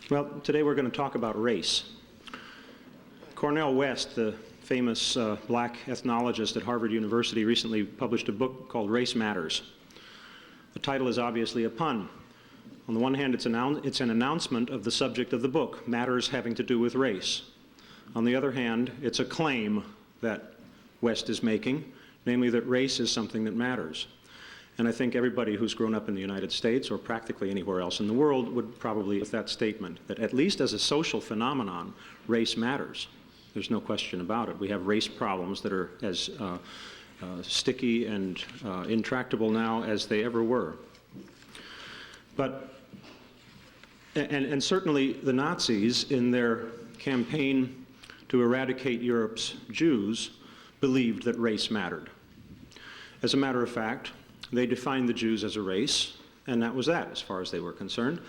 Well, today we're going to talk about race. Cornel West, the famous black ethnologist at Harvard University, recently published a book called Race Matters. The title is obviously a pun. On the one hand, it's an announcement of the subject of the book, matters having to do with race. On the other hand, it's a claim that West is making, namely that race is something that matters. And I think everybody who's grown up in the United States or practically anywhere else in the world would probably with that statement, that at least as a social phenomenon, race matters. There's no question about it. We have race problems that are as sticky and intractable now as they ever were. But, and certainly the Nazis, in their campaign to eradicate Europe's Jews, believed that race mattered. As a matter of fact, they defined the Jews as a race, and that was that, as far as they were concerned.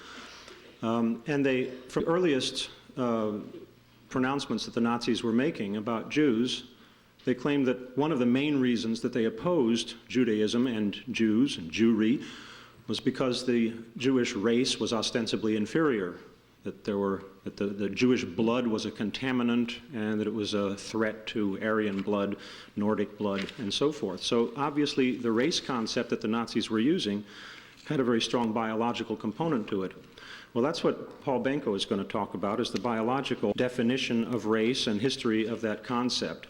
And they, from the earliest pronouncements that the Nazis were making about Jews, they claimed that one of the main reasons that they opposed Judaism and Jews and Jewry was because the Jewish race was ostensibly inferior, that the Jewish blood was a contaminant and that it was a threat to Aryan blood, Nordic blood, and so forth. So obviously the race concept that the Nazis were using had a very strong biological component to it. Well, that's what Paul Benko is going to talk about, is the biological definition of race and history of that concept.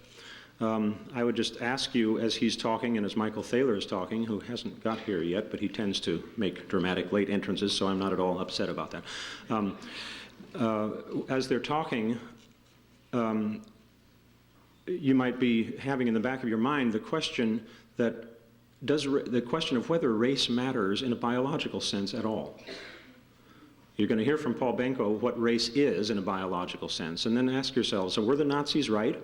I would just ask you, as he's talking and as Michael Thaler is talking, who hasn't got here yet, but he tends to make dramatic late entrances, so I'm not at all upset about that. As they're talking, you might be having in the back of your mind the question that the question of whether race matters in a biological sense at all. You're going to hear from Paul Benko what race is in a biological sense, and then ask yourselves, so were the Nazis right?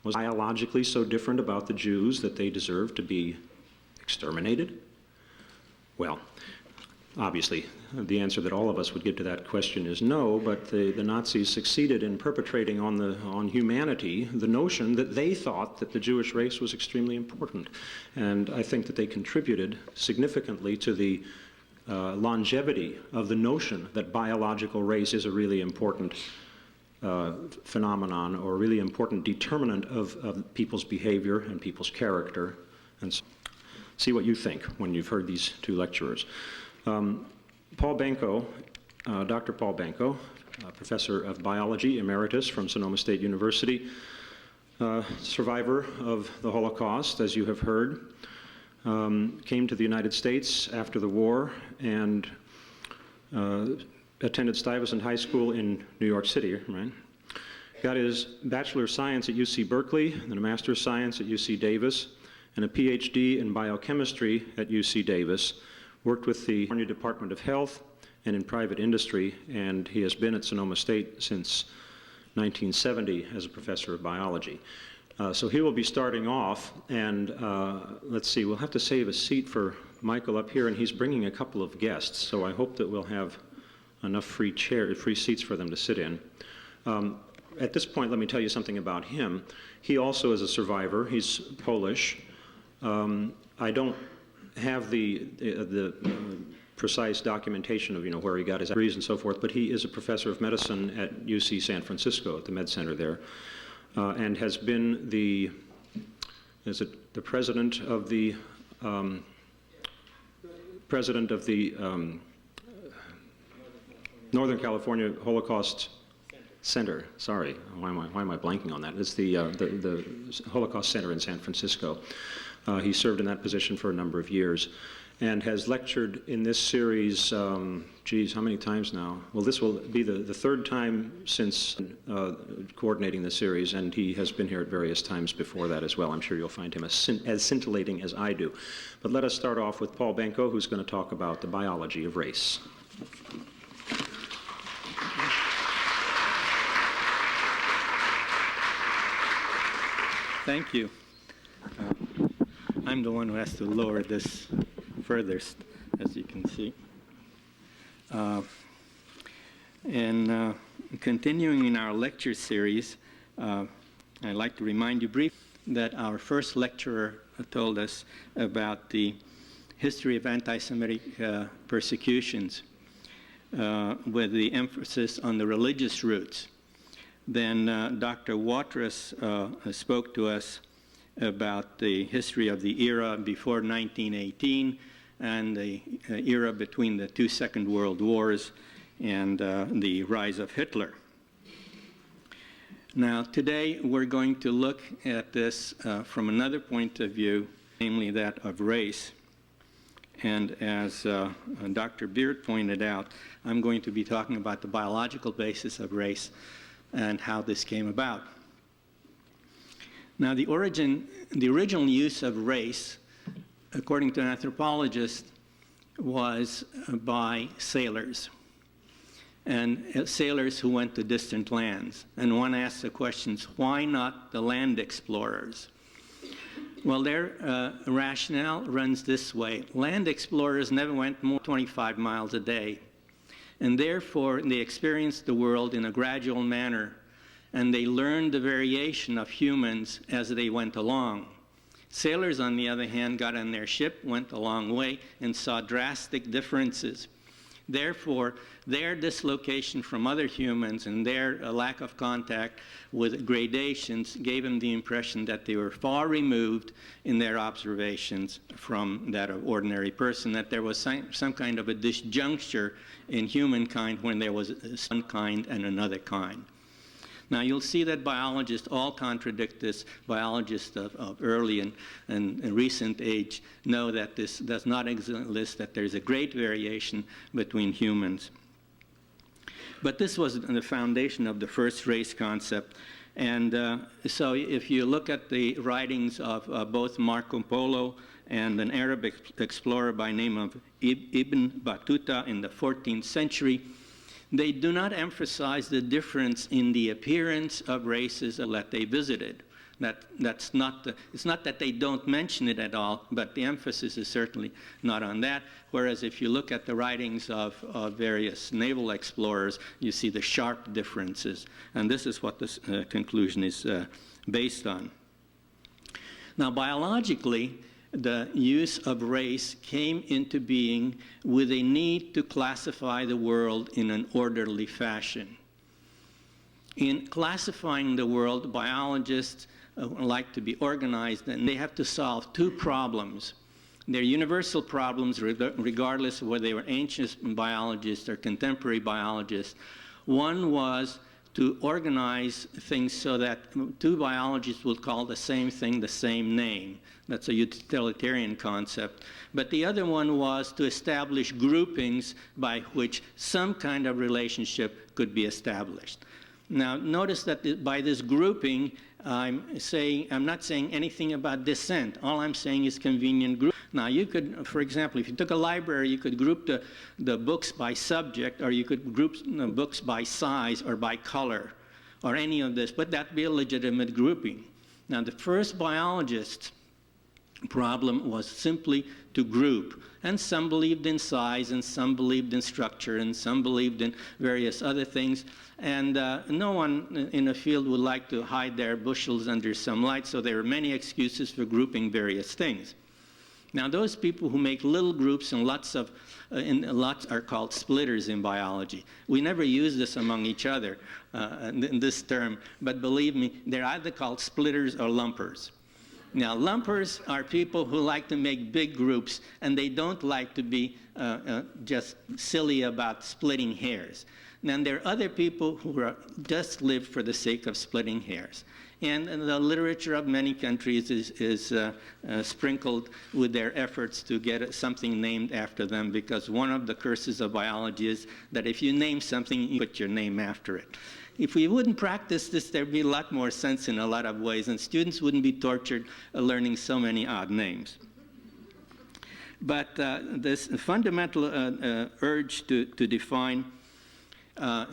Was biologically so different about the Jews that they deserved to be exterminated? Well, obviously, the answer that all of us would give to that question is no, but the Nazis succeeded in perpetrating on humanity the notion that they thought that the Jewish race was extremely important. And I think that they contributed significantly to the longevity of the notion that biological race is a really important phenomenon or a really important determinant of people's behavior and people's character. And so, see what you think when you've heard these two lecturers. Paul Benko, Dr. Paul Benko, professor of biology emeritus from Sonoma State University, survivor of the Holocaust, as you have heard, came to the United States after the war and attended Stuyvesant High School in New York City, right? Got his Bachelor of Science at UC Berkeley, and a Master of Science at UC Davis, and a Ph.D. in biochemistry at UC Davis. Worked with the California Department of Health and in private industry, and he has been at Sonoma State since 1970 as a professor of biology. So he will be starting off, and let's see, we'll have to save a seat for Michael up here, and he's bringing a couple of guests, so I hope that we'll have enough free seats for them to sit in. At this point, let me tell you something about him. He also is a survivor. He's Polish. I don't have the precise documentation of where he got his degrees and so forth, but he is a professor of medicine at UC San Francisco at the Med Center there, and has been the president of the Northern California Holocaust Center. Sorry, why am I blanking on that? It's the Holocaust Center in San Francisco. He served in that position for a number of years and has lectured in this series, geez, how many times now? Well, this will be the third time since coordinating the series, and he has been here at various times before that as well. I'm sure you'll find him as scintillating as I do. But let us start off with Paul Benko, who's going to talk about the biology of race. Thank you. I'm the one who has to lower this furthest, as you can see. Continuing in our lecture series, I'd like to remind you briefly that our first lecturer told us about the history of anti-Semitic persecutions. with the emphasis on the religious roots. Then Dr. Watrous spoke to us about the history of the era before 1918 and the era between the two Second World Wars and the rise of Hitler. Now, today we're going to look at this from another point of view, namely that of race. And as Dr. Beard pointed out, I'm going to be talking about the biological basis of race and how this came about. Now, the original use of race, according to an anthropologist, was by sailors, and sailors who went to distant lands. And one asks the questions, why not the land explorers? Well, their rationale runs this way. Land explorers never went more than 25 miles a day, and therefore they experienced the world in a gradual manner, and they learned the variation of humans as they went along. Sailors, on the other hand, got on their ship, went a long way, and saw drastic differences. Therefore, their dislocation from other humans and their lack of contact with gradations gave them the impression that they were far removed in their observations from that of ordinary person, that there was some kind of a disjuncture in humankind when there was one kind and another kind. Now, you'll see that biologists all contradict this. Biologists of early and recent age know that this does not exist, that there's a great variation between humans. But this was the foundation of the first race concept. And so if you look at the writings of both Marco Polo and an Arab explorer by name of Ibn Battuta in the 14th century, they do not emphasize the difference in the appearance of races that they visited. It's not that they don't mention it at all, but the emphasis is certainly not on that. Whereas if you look at the writings of various naval explorers, you see the sharp differences. And this is what this conclusion is based on. Now, biologically, the use of race came into being with a need to classify the world in an orderly fashion. In classifying the world, biologists like to be organized, and they have to solve two problems. They're universal problems, regardless of whether they were ancient biologists or contemporary biologists. One was to organize things so that two biologists will call the same thing the same name. That's a utilitarian concept. But the other one was to establish groupings by which some kind of relationship could be established. Now, notice that by this grouping, I'm not saying anything about descent. All I'm saying is convenient group. Now, you could, for example, if you took a library, you could group the books by subject, or you could group the books by size or by color, or any of this, but that'd be a legitimate grouping. Now, the first biologist problem was simply to group. And some believed in size, and some believed in structure, and some believed in various other things. And no one in the field would like to hide their bushels under some light, so there are many excuses for grouping various things. Now, those people who make little groups and lots are called splitters in biology. We never use this among each other, in this term, but believe me, they're either called splitters or lumpers. Now, lumpers are people who like to make big groups, and they don't like to be just silly about splitting hairs. Then there are other people who just live for the sake of splitting hairs. And the literature of many countries is sprinkled with their efforts to get something named after them, because one of the curses of biology is that if you name something, you put your name after it. If we wouldn't practice this, there'd be a lot more sense in a lot of ways, and students wouldn't be tortured learning so many odd names. But this fundamental urge to define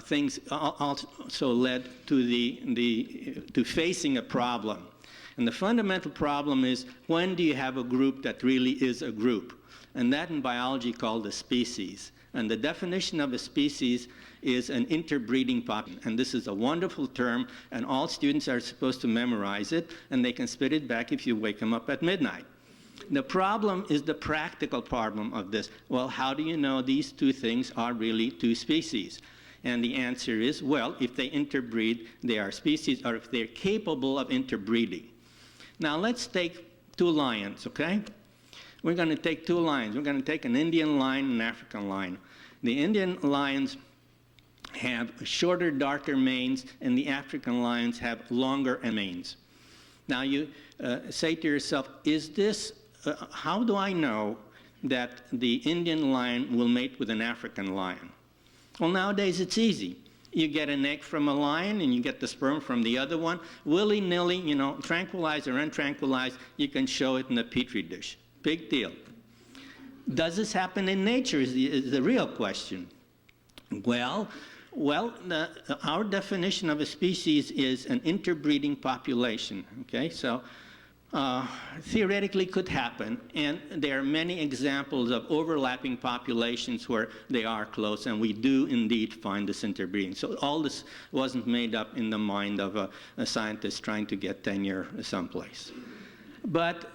things also led to facing a problem. And the fundamental problem is, when do you have a group that really is a group? And that in biology called a species. And the definition of a species is an interbreeding population. And this is a wonderful term, and all students are supposed to memorize it, and they can spit it back if you wake them up at midnight. The problem is the practical problem of this. Well, how do you know these two things are really two species? And the answer is, well, if they interbreed, they are species, or if they're capable of interbreeding. Now, let's take two lions, okay? We're going to take two lions. We're going to take an Indian lion and an African lion. The Indian lions have shorter, darker manes, and the African lions have longer manes. Now, you say to yourself, how do I know that the Indian lion will mate with an African lion? Well, nowadays it's easy. You get an egg from a lion and you get the sperm from the other one. Willy-nilly, tranquilized or untranquilized, you can show it in a petri dish. Big deal. Does this happen in nature is the real question. Well, our definition of a species is an interbreeding population, okay? So theoretically could happen, and there are many examples of overlapping populations where they are close, and we do indeed find this interbreeding. So all this wasn't made up in the mind of a scientist trying to get tenure someplace. But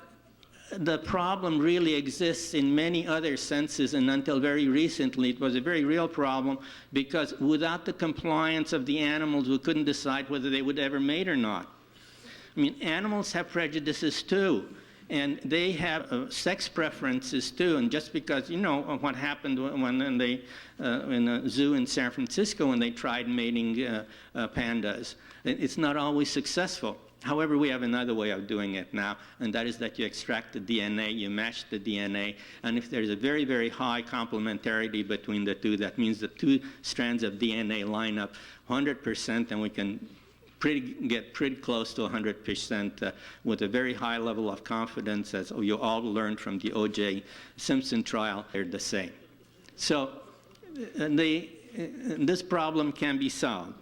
the problem really exists in many other senses, and until very recently it was a very real problem, because without the compliance of the animals, we couldn't decide whether they would ever mate or not. I mean, animals have prejudices too, and they have sex preferences too, and just because, what happened when in a zoo in San Francisco when they tried mating pandas, it's not always successful. However, we have another way of doing it now, and that is that you extract the DNA, you match the DNA, and if there's a very, very high complementarity between the two, that means the two strands of DNA line up 100%, and we can get pretty close to 100% with a very high level of confidence, as you all learned from the O.J. Simpson trial. They're the same. So this problem can be solved.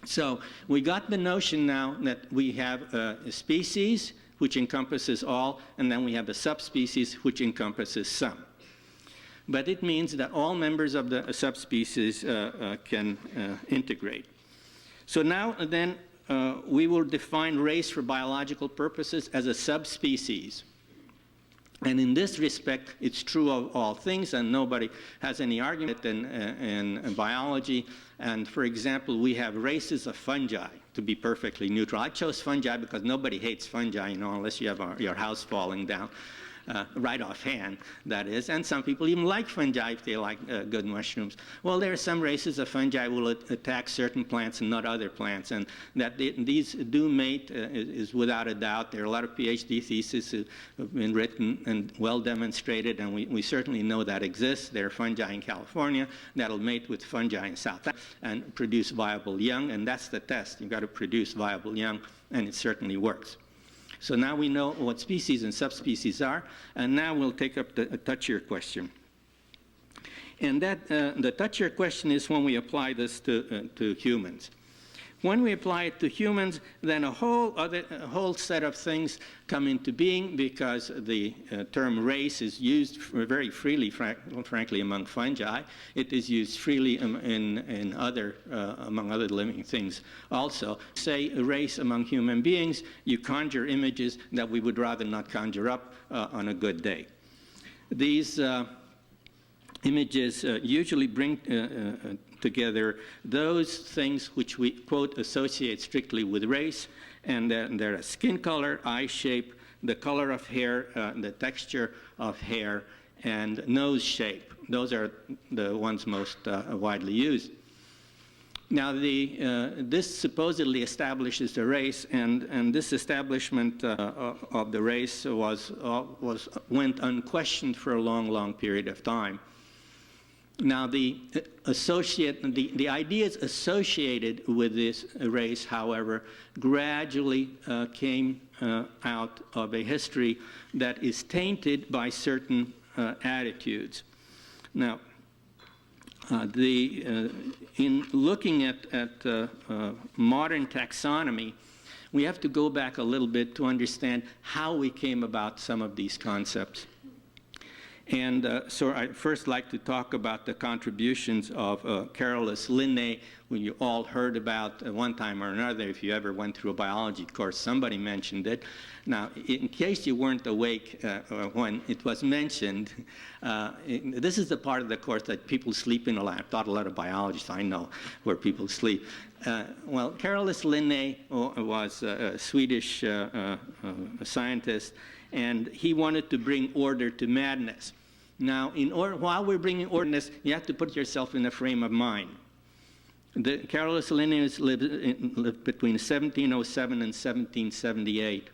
So we got the notion now that we have a species which encompasses all, and then we have a subspecies which encompasses some. But it means that all members of the subspecies can integrate. So now then we will define race for biological purposes as a subspecies. And in this respect, it's true of all things, and nobody has any argument in biology. And for example, we have races of fungi, to be perfectly neutral. I chose fungi because nobody hates fungi, unless you have your house falling down. Right offhand, that is. And some people even like fungi if they like good mushrooms. Well, there are some races of fungi will attack certain plants and not other plants. And that these do mate is without a doubt. There are a lot of Ph.D. theses that have been written and well demonstrated, and we certainly know that exists. There are fungi in California that'll mate with fungi in South Africa and produce viable young, and that's the test. You've got to produce viable young, and it certainly works. So now we know what species and subspecies are, and now we'll take up the touchier question. And that the touchier question is when we apply this to humans. When we apply it to humans, then a whole set of things come into being, because the term race is used very freely, frankly, among fungi. It is used freely in among other living things also. Say a race among human beings, you conjure images that we would rather not conjure up on a good day. These images usually bring together those things which we, quote, associate strictly with race, and they're a skin color, eye shape, the color of hair, the texture of hair, and nose shape. Those are the ones most widely used. Now, this supposedly establishes the race, and this establishment of the race went unquestioned for a long, long period of time. Now, the ideas associated with this race, however, gradually came out of a history that is tainted by certain attitudes. Now, in looking at modern taxonomy, we have to go back a little bit to understand how we came about some of these concepts. And so I'd first like to talk about the contributions of Carolus Linnaeus, who you all heard about at one time or another. If you ever went through a biology course, somebody mentioned it. Now, in case you weren't awake when it was mentioned, this is the part of the course that people sleep in a lot. I've taught a lot of biology, so I know where people sleep. Well, Carolus Linnaeus was a Swedish scientist, and he wanted to bring order to madness. Now, while we're bringing order, you have to put yourself in a frame of mind. Carolus Linnaeus lived between 1707 and 1778.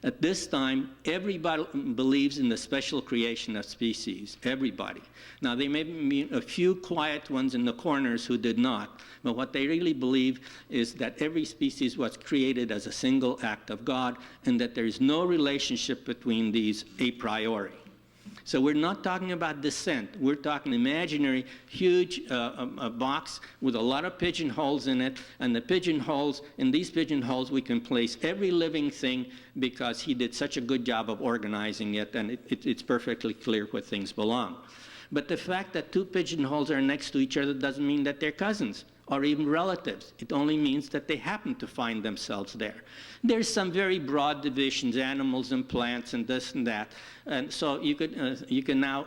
At this time, everybody believes in the special creation of species, everybody. Now, there may be a few quiet ones in the corners who did not, but what they really believe is that every species was created as a single act of God, and that there is no relationship between these a priori. So we're not talking about descent. We're talking imaginary, huge a box with a lot of pigeonholes in it, and the pigeonholes, in these pigeonholes we can place every living thing because he did such a good job of organizing it, and it's perfectly clear where things belong. But the fact that two pigeonholes are next to each other doesn't mean that they're cousins or even relatives. It only means that they happen to find themselves there. There's some very broad divisions, animals and plants and this and that. And so you can now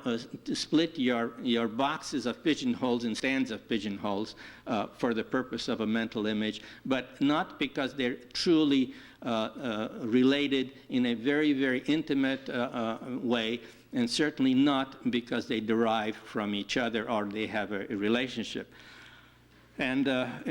split your boxes of pigeonholes in stands of pigeonholes for the purpose of a mental image, but not because they're truly related in a very, very intimate way, and certainly not because they derive from each other or they have a relationship. And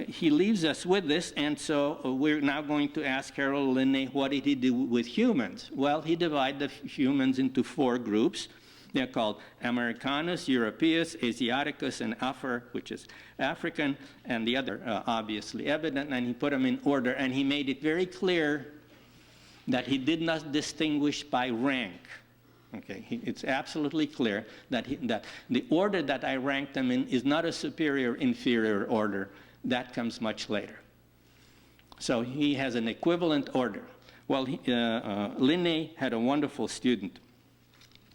he leaves us with this, and so we're now going to ask Carol Linnaeus, what did he do with humans? Well, he divided the humans into 4 groups. They're called Americanus, Europaeus, Asiaticus, and Afar, which is African, and the other obviously evident, and he put them in order, and he made it very clear that he did not distinguish by rank. Okay, it's absolutely clear that the order that I ranked them in is not a superior, inferior order. That comes much later. So he has an equivalent order. Well, Linnaeus had a wonderful student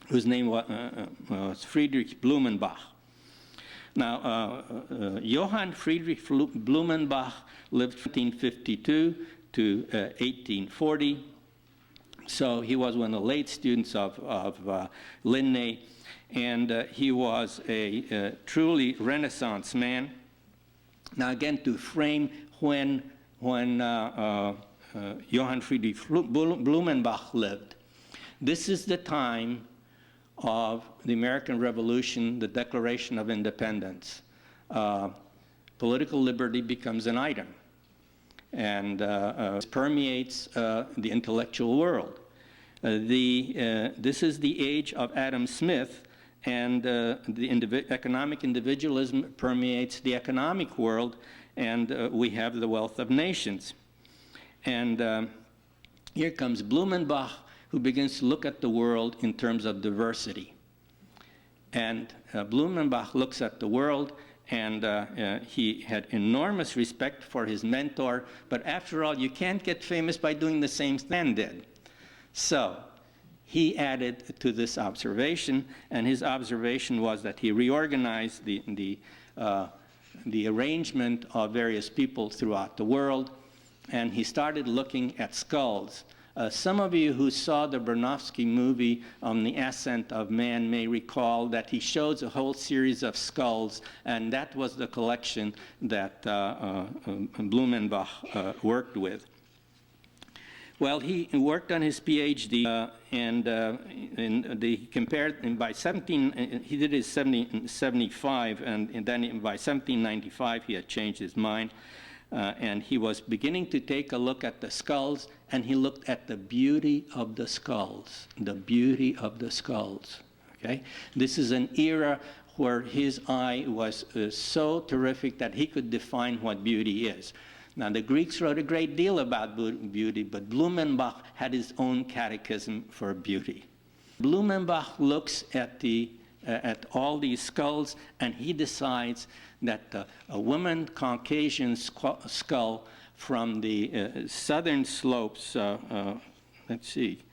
whose name was Friedrich Blumenbach. Now, Johann Friedrich Blumenbach lived from 1852 to 1840. So he was one of the late students of Linnaeus, and he was a truly Renaissance man. Now again, to frame when Johann Friedrich Blumenbach lived, this is the time of the American Revolution, the Declaration of Independence. Political liberty becomes an item, and permeates the intellectual world. This is the age of Adam Smith, and the economic individualism permeates the economic world, and we have the wealth of nations. And here comes Blumenbach, who begins to look at the world in terms of diversity. And Blumenbach looks at the world, and he had enormous respect for his mentor, but after all, you can't get famous by doing the same thing Dan did. So he added to this observation, and his observation was that he reorganized the arrangement of various people throughout the world, and he started looking at skulls. Some of you who saw the Bronowski movie on the ascent of man may recall that he shows a whole series of skulls, and that was the collection that Blumenbach worked with. Well, he worked on his Ph.D. And he compared, and by he did his 75, and then by 1795 he had changed his mind. And he was beginning to take a look at the skulls, and he looked at the beauty of the skulls, the beauty of the skulls, okay? This is an era where his eye was so terrific that he could define what beauty is. Now, the Greeks wrote a great deal about beauty, but Blumenbach had his own catechism for beauty. Blumenbach looks at all these skulls, and he decides that a woman Caucasian skull from the southern slopes, let's see,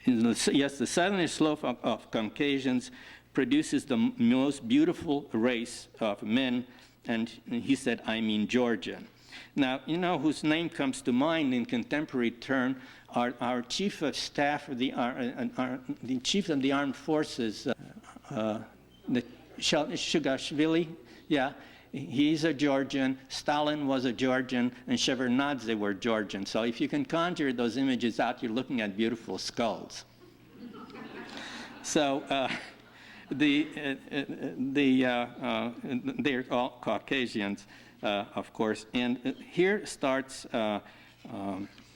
yes, the southern slope of Caucasians produces the most beautiful race of men, and he said, I mean Georgian. Now, you know whose name comes to mind in contemporary term are our chief of staff, the chief of the armed forces, Shugashvili, yeah. He's a Georgian, Stalin was a Georgian, and Shevardnadze were Georgian. So if you can conjure those images out, you're looking at beautiful skulls. So they're all Caucasians, of course. And here starts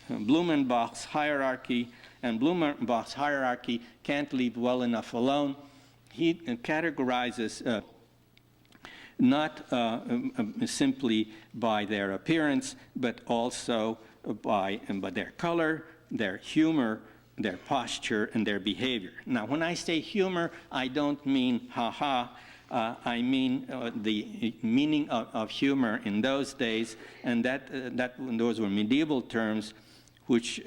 Blumenbach's hierarchy, and Blumenbach's hierarchy can't leave well enough alone. He categorizes not simply by their appearance, but also by their color, their humor, their posture, and their behavior. Now, when I say humor, I don't mean ha-ha. I mean the meaning of humor in those days, and those were medieval terms, which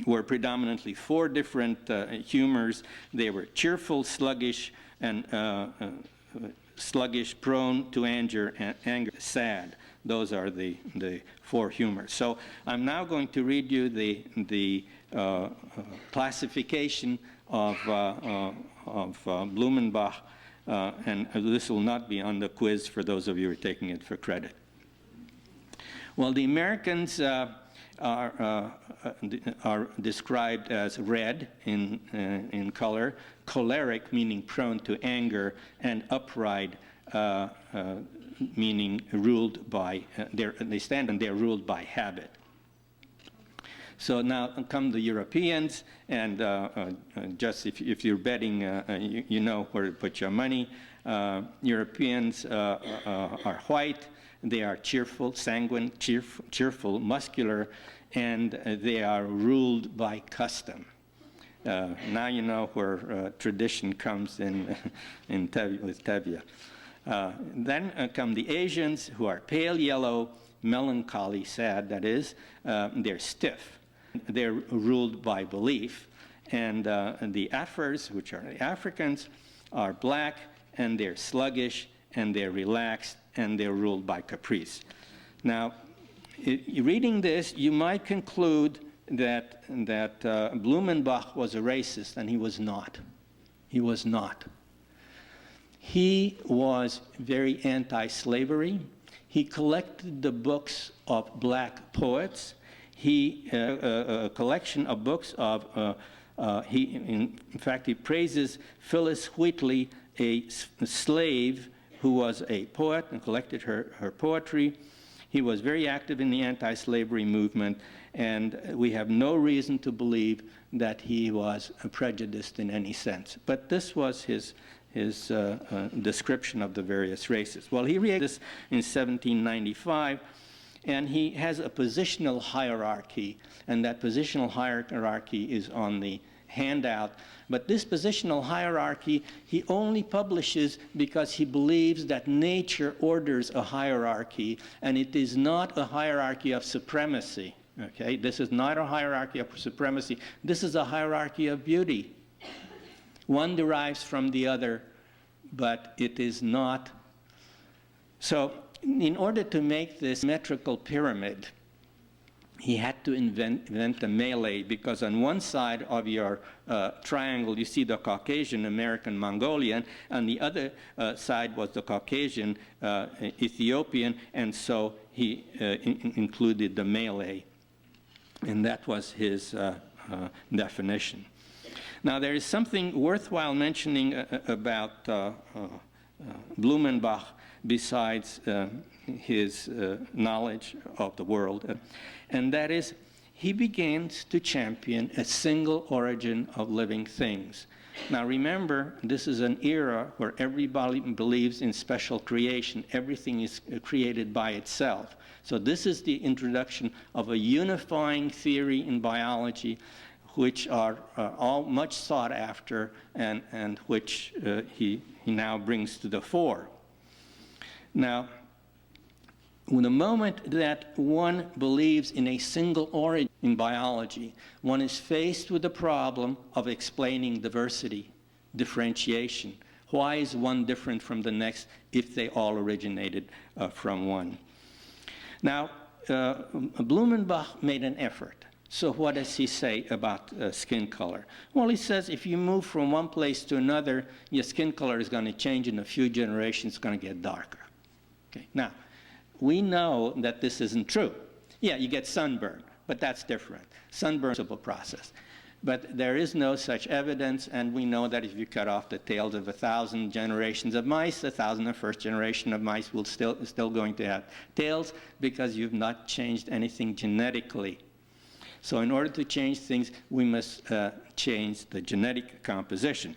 were predominantly four different humors. They were cheerful, sluggish, and sluggish, prone to anger, sad. Those are the four humors. So I'm now going to read you the classification of Blumenbach, and this will not be on the quiz for those of you who are taking it for credit. Well, the Americans are described as red in color, choleric, meaning prone to anger, and upright, meaning ruled by, they stand and they're ruled by habit. So now come the Europeans, and just if you're betting, you know where to put your money. Europeans are white. They are cheerful, sanguine, cheerful, muscular, and they are ruled by custom. Now you know where tradition comes in with Tevye. Then come the Asians, who are pale yellow, melancholy, sad, that is. They're stiff. They're ruled by belief. And the Afars, which are the Africans, are black, and they're sluggish, and they're relaxed, and they're ruled by caprice. Now, reading this, you might conclude that Blumenbach was a racist, and he was not. He was not. He was very anti-slavery. He collected the books of black poets. A collection of books of, in fact, he praises Phyllis Wheatley, a slave who was a poet and collected her poetry. He was very active in the anti-slavery movement, and we have no reason to believe that he was prejudiced in any sense. But this was his description of the various races. Well, he read this in 1795, and he has a positional hierarchy, and that positional hierarchy is on the handout. But this positional hierarchy, he only publishes because he believes that nature orders a hierarchy, and it is not a hierarchy of supremacy. Okay? This is not a hierarchy of supremacy. This is a hierarchy of beauty. One derives from the other, but it is not. So, in order to make this symmetrical pyramid, he had to invent a melee, because on one side of your triangle you see the Caucasian, American, Mongolian, and the other side was the Caucasian, Ethiopian, and so he included the melee, and that was his definition. Now, there is something worthwhile mentioning about Blumenbach besides his knowledge of the world, and that is he begins to champion a single origin of living things. Now remember, this is an era where everybody believes in special creation. Everything is created by itself. So this is the introduction of a unifying theory in biology, which are all much sought after, and which he now brings to the fore. Now, the moment that one believes in a single origin in biology, one is faced with the problem of explaining diversity, differentiation. Why is one different from the next if they all originated from one? Now, Blumenbach made an effort. So what does he say about skin color? Well, he says if you move from one place to another, your skin color is going to change in a few generations, it's going to get darker. Okay. Now, we know that this isn't true. Yeah, you get sunburn, but that's different. Sunburn is a process. But there is no such evidence, and we know that if you cut off the tails of 1,000 generations of mice, 1,000 of first generation of mice will still going to have tails because you've not changed anything genetically. So in order to change things, we must change the genetic composition.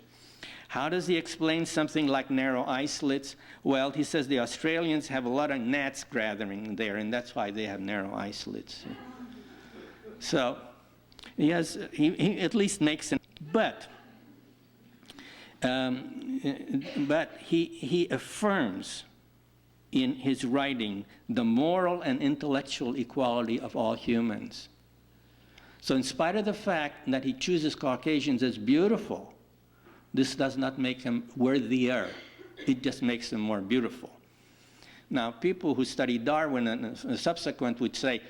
How does he explain something like narrow eye slits? Well, he says the Australians have a lot of gnats gathering there, and that's why they have narrow eye slits. So he at least makes it. But he affirms in his writing the moral and intellectual equality of all humans. So in spite of the fact that he chooses Caucasians as beautiful, this does not make him worthier. It just makes them more beautiful. Now, people who study Darwin and subsequent would say,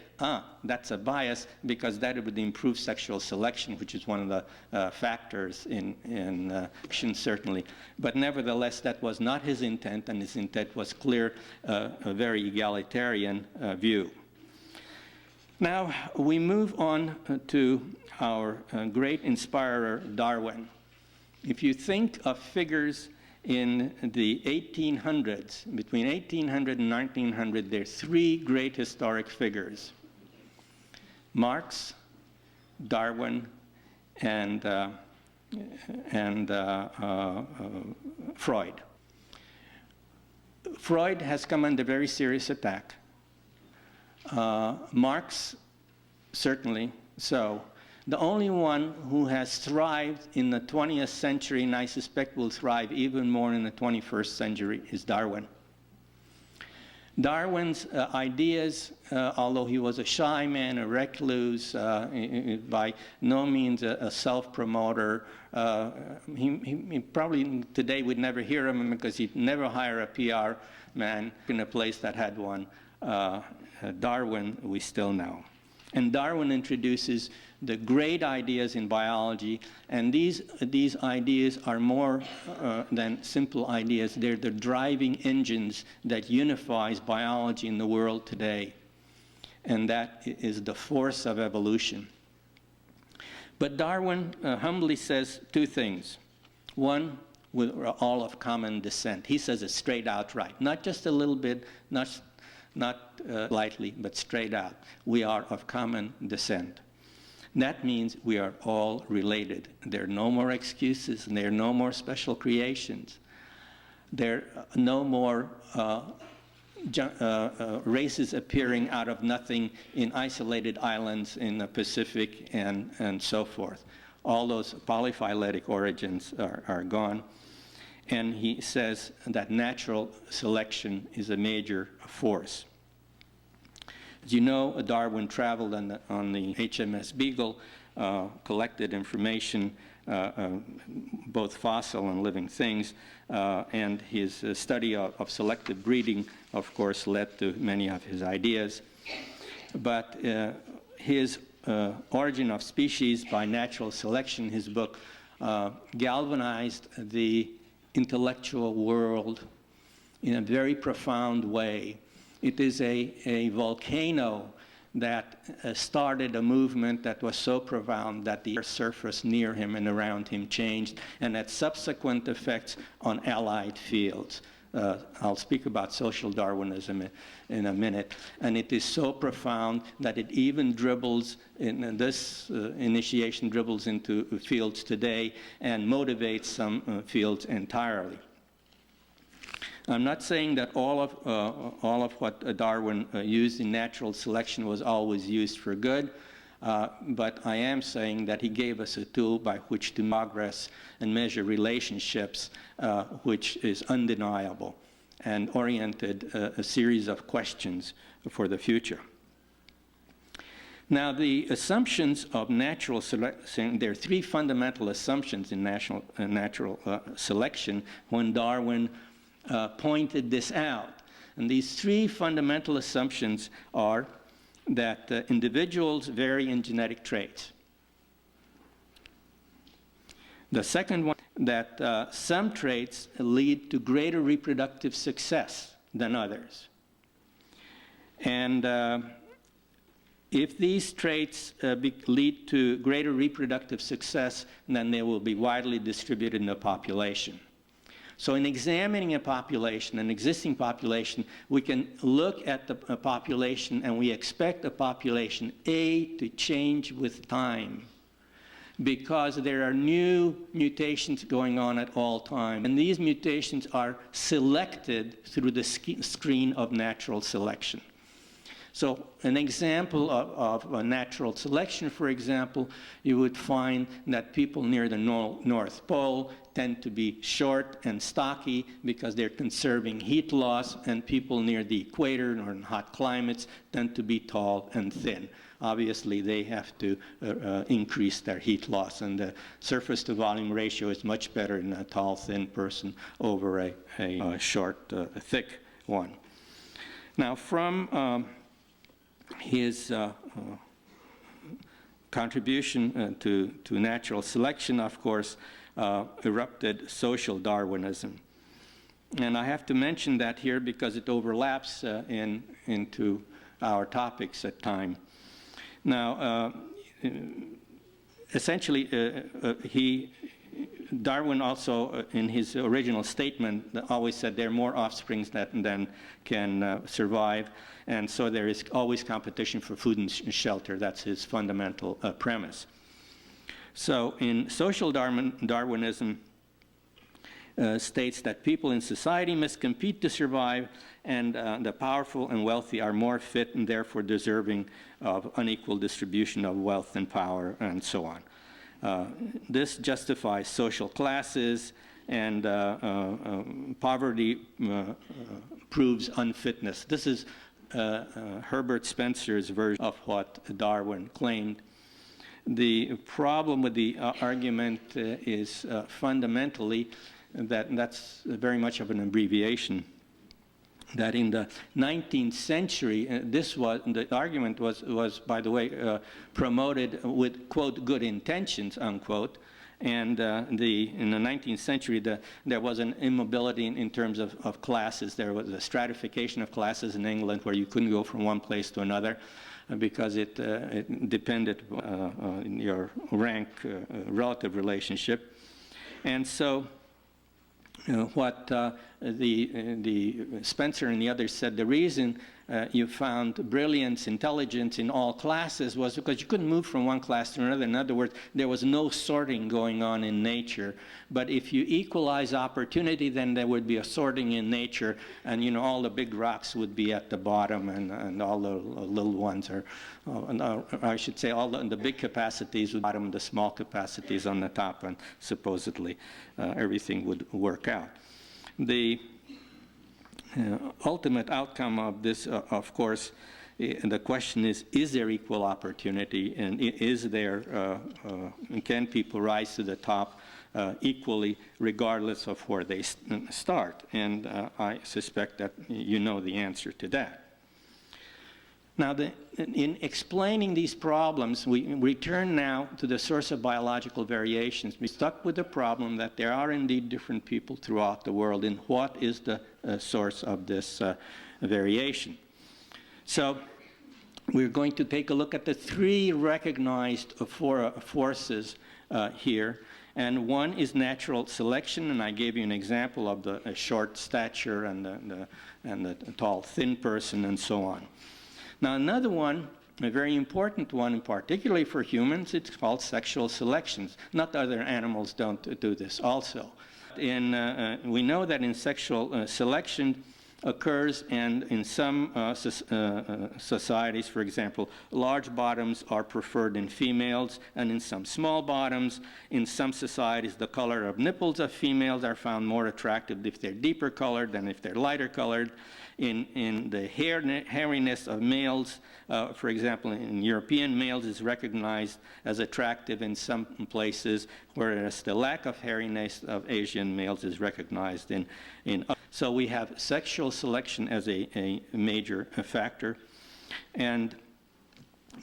that's a bias because that would improve sexual selection, which is one of the factors in action, certainly. But nevertheless, that was not his intent, and his intent was clear, a very egalitarian view. Now, we move on to our great inspirer, Darwin. If you think of figures in the 1800s, between 1800 and 1900, there are three great historic figures: Marx, Darwin, and Freud. Freud has come under very serious attack. Marx, certainly so. The only one who has thrived in the 20th century, and I suspect will thrive even more in the 21st century, is Darwin. Darwin's ideas, although he was a shy man, a recluse, by no means a self-promoter, he probably today would never hear of him because he'd never hire a PR man in a place that had one. Darwin, we still know. And Darwin introduces the great ideas in biology, and these ideas are more than simple ideas. They're the driving engines that unifies biology in the world today, and that is the force of evolution. But Darwin humbly says two things. One, we're all of common descent. He says it straight out right, not just a little bit, not lightly, but straight out. We are of common descent. That means we are all related. There are no more excuses, and there are no more special creations. There are no more races appearing out of nothing in isolated islands in the Pacific and so forth. All those polyphyletic origins are gone. And he says that natural selection is a major force. As you know, Darwin traveled on the HMS Beagle, collected information, both fossil and living things, and his study of selective breeding, of course, led to many of his ideas. But his Origin of Species by Natural Selection, his book, galvanized the intellectual world in a very profound way. It is a volcano that started a movement that was so profound that the surface near him and around him changed, and had subsequent effects on allied fields. I'll speak about social Darwinism in a minute. And it is so profound that it even dribbles, this initiation dribbles into fields today and motivates some fields entirely. I'm not saying that all of what Darwin used in natural selection was always used for good, but I am saying that he gave us a tool by which to progress and measure relationships, which is undeniable. and oriented a series of questions for the future. Now, the assumptions of natural selection, there are three fundamental assumptions in natural selection when Darwin pointed this out. And these three fundamental assumptions are that individuals vary in genetic traits. The second one, that some traits lead to greater reproductive success than others. And if these traits lead to greater reproductive success, then they will be widely distributed in the population. So in examining a population, an existing population, we can look at the population and we expect the population A to change with time because there are new mutations going on at all times. And these mutations are selected through the screen of natural selection. So an example of a natural selection, for example, you would find that people near the North Pole tend to be short and stocky because they're conserving heat loss, and people near the equator or in hot climates tend to be tall and thin. Obviously, they have to increase their heat loss, and the surface-to-volume ratio is much better in a tall, thin person over a short, thick one. Now, from his contribution to natural selection, of course, erupted social Darwinism. And I have to mention that here because it overlaps into our topics at time. Now, essentially, Darwin also, in his original statement, always said there are more offsprings than can survive, and so there is always competition for food and shelter. That's his fundamental premise. So in social Darwinism states that people in society must compete to survive, and the powerful and wealthy are more fit and therefore deserving of unequal distribution of wealth and power, and so on. This justifies social classes, and poverty proves unfitness. This is Herbert Spencer's version of what Darwin claimed. The problem with the argument is fundamentally that's very much of an abbreviation. That in the 19th century, the argument was, by the way, promoted with, quote, good intentions, unquote. And in the 19th century, there was an immobility in terms of classes. There was a stratification of classes in England where you couldn't go from one place to another because it depended on your rank relative relationship. And so what the Spencer and the others said, the reason you found brilliance, intelligence in all classes was because you couldn't move from one class to another. In other words, there was no sorting going on in nature. But if you equalize opportunity, then there would be a sorting in nature, and you know all the big rocks would be at the bottom, and all the little ones are, I should say, all the big capacities would be at the bottom, the small capacities on the top, and supposedly everything would work out. The ultimate outcome of this, of course, the question is there equal opportunity, and is there, can people rise to the top equally regardless of where they start? And I suspect that you know the answer to that. Now, in explaining these problems, we return now to the source of biological variations. We stuck with the problem that there are indeed different people throughout the world, and what is the source of this variation. So we're going to take a look at the three recognized forces here. And one is natural selection, and I gave you an example of the short stature and the tall, thin person, and so on. Now, another one, a very important one, and particularly for humans, it's called sexual selection. Not other animals don't do this also. We know that in sexual selection, occurs, and in some societies, for example, large bottoms are preferred in females, and in some small bottoms. In some societies, the color of nipples of females are found more attractive if they're deeper colored than if they're lighter colored. In the hairiness of males, for example, in European males is recognized as attractive in some places, whereas the lack of hairiness of Asian males is recognized in others. So we have sexual selection as a major factor. And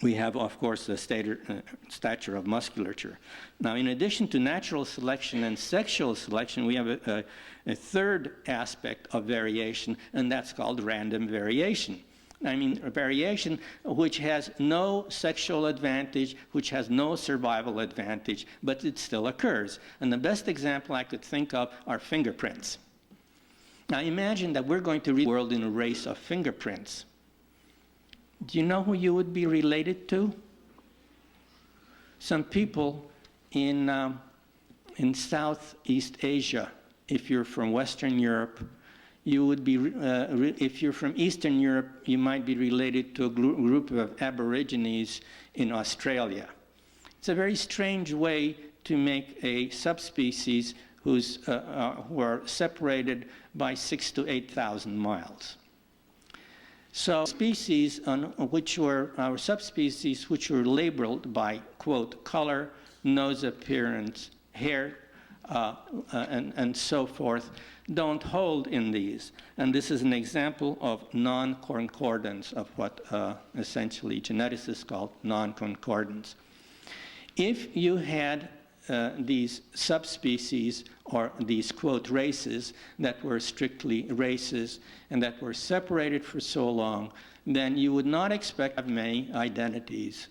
we have, of course, the stature of musculature. Now, in addition to natural selection and sexual selection, we have a third aspect of variation, and that's called random variation. I mean, a variation which has no sexual advantage, which has no survival advantage, but it still occurs. And the best example I could think of are fingerprints. Now, imagine that we're going to read the world in a race of fingerprints. Do you know who you would be related to? Some people in Southeast Asia. If you're from Western Europe, you would be, if you're from Eastern Europe, you might be related to a group of Aborigines in Australia. It's a very strange way to make a subspecies who are separated by 6,000 to 8,000 miles. So species on which were our subspecies which were labeled by, quote, color, nose appearance, hair, and so forth, don't hold in these. And this is an example of non-concordance, of what essentially geneticists call non-concordance. If you had these subspecies or these, quote, races that were strictly races and that were separated for so long, then you would not expect to have many identities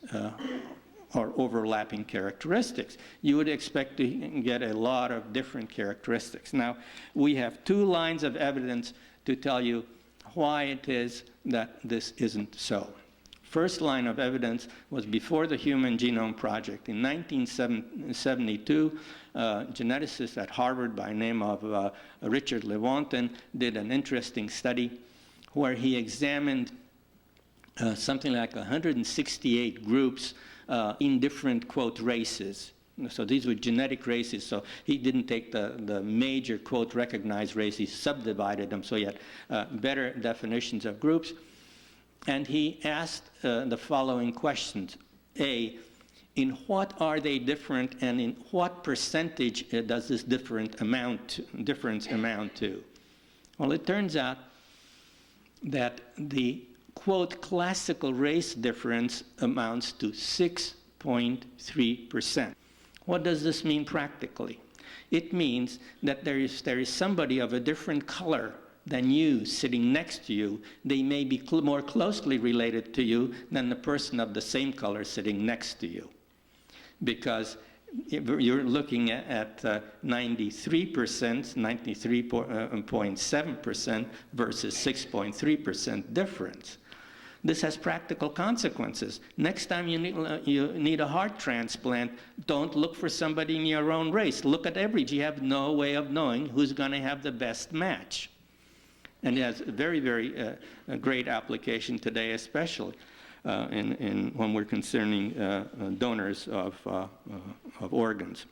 or overlapping characteristics. You would expect to get a lot of different characteristics. Now, we have two lines of evidence to tell you why it is that this isn't so. First line of evidence was before the Human Genome Project. In 1972, geneticists at Harvard by the name of Richard Lewontin did an interesting study where he examined something like 168 groups in different, quote, races. So these were genetic races, so he didn't take the major, quote, recognized races, he subdivided them, so he had better definitions of groups. And he asked the following questions. A, in what are they different, and in what percentage does this difference amount to? Well, it turns out that the, quote, classical race difference amounts to 6.3%. What does this mean practically? It means that there is somebody of a different color than you sitting next to you. They may be more closely related to you than the person of the same color sitting next to you. Because you're looking at 93%, 93.7% versus 6.3% difference. This has practical consequences. Next time you need a heart transplant, don't look for somebody in your own race. Look at average. You have no way of knowing who's going to have the best match. And it has a very, very great application today, especially when we're concerning donors of organs.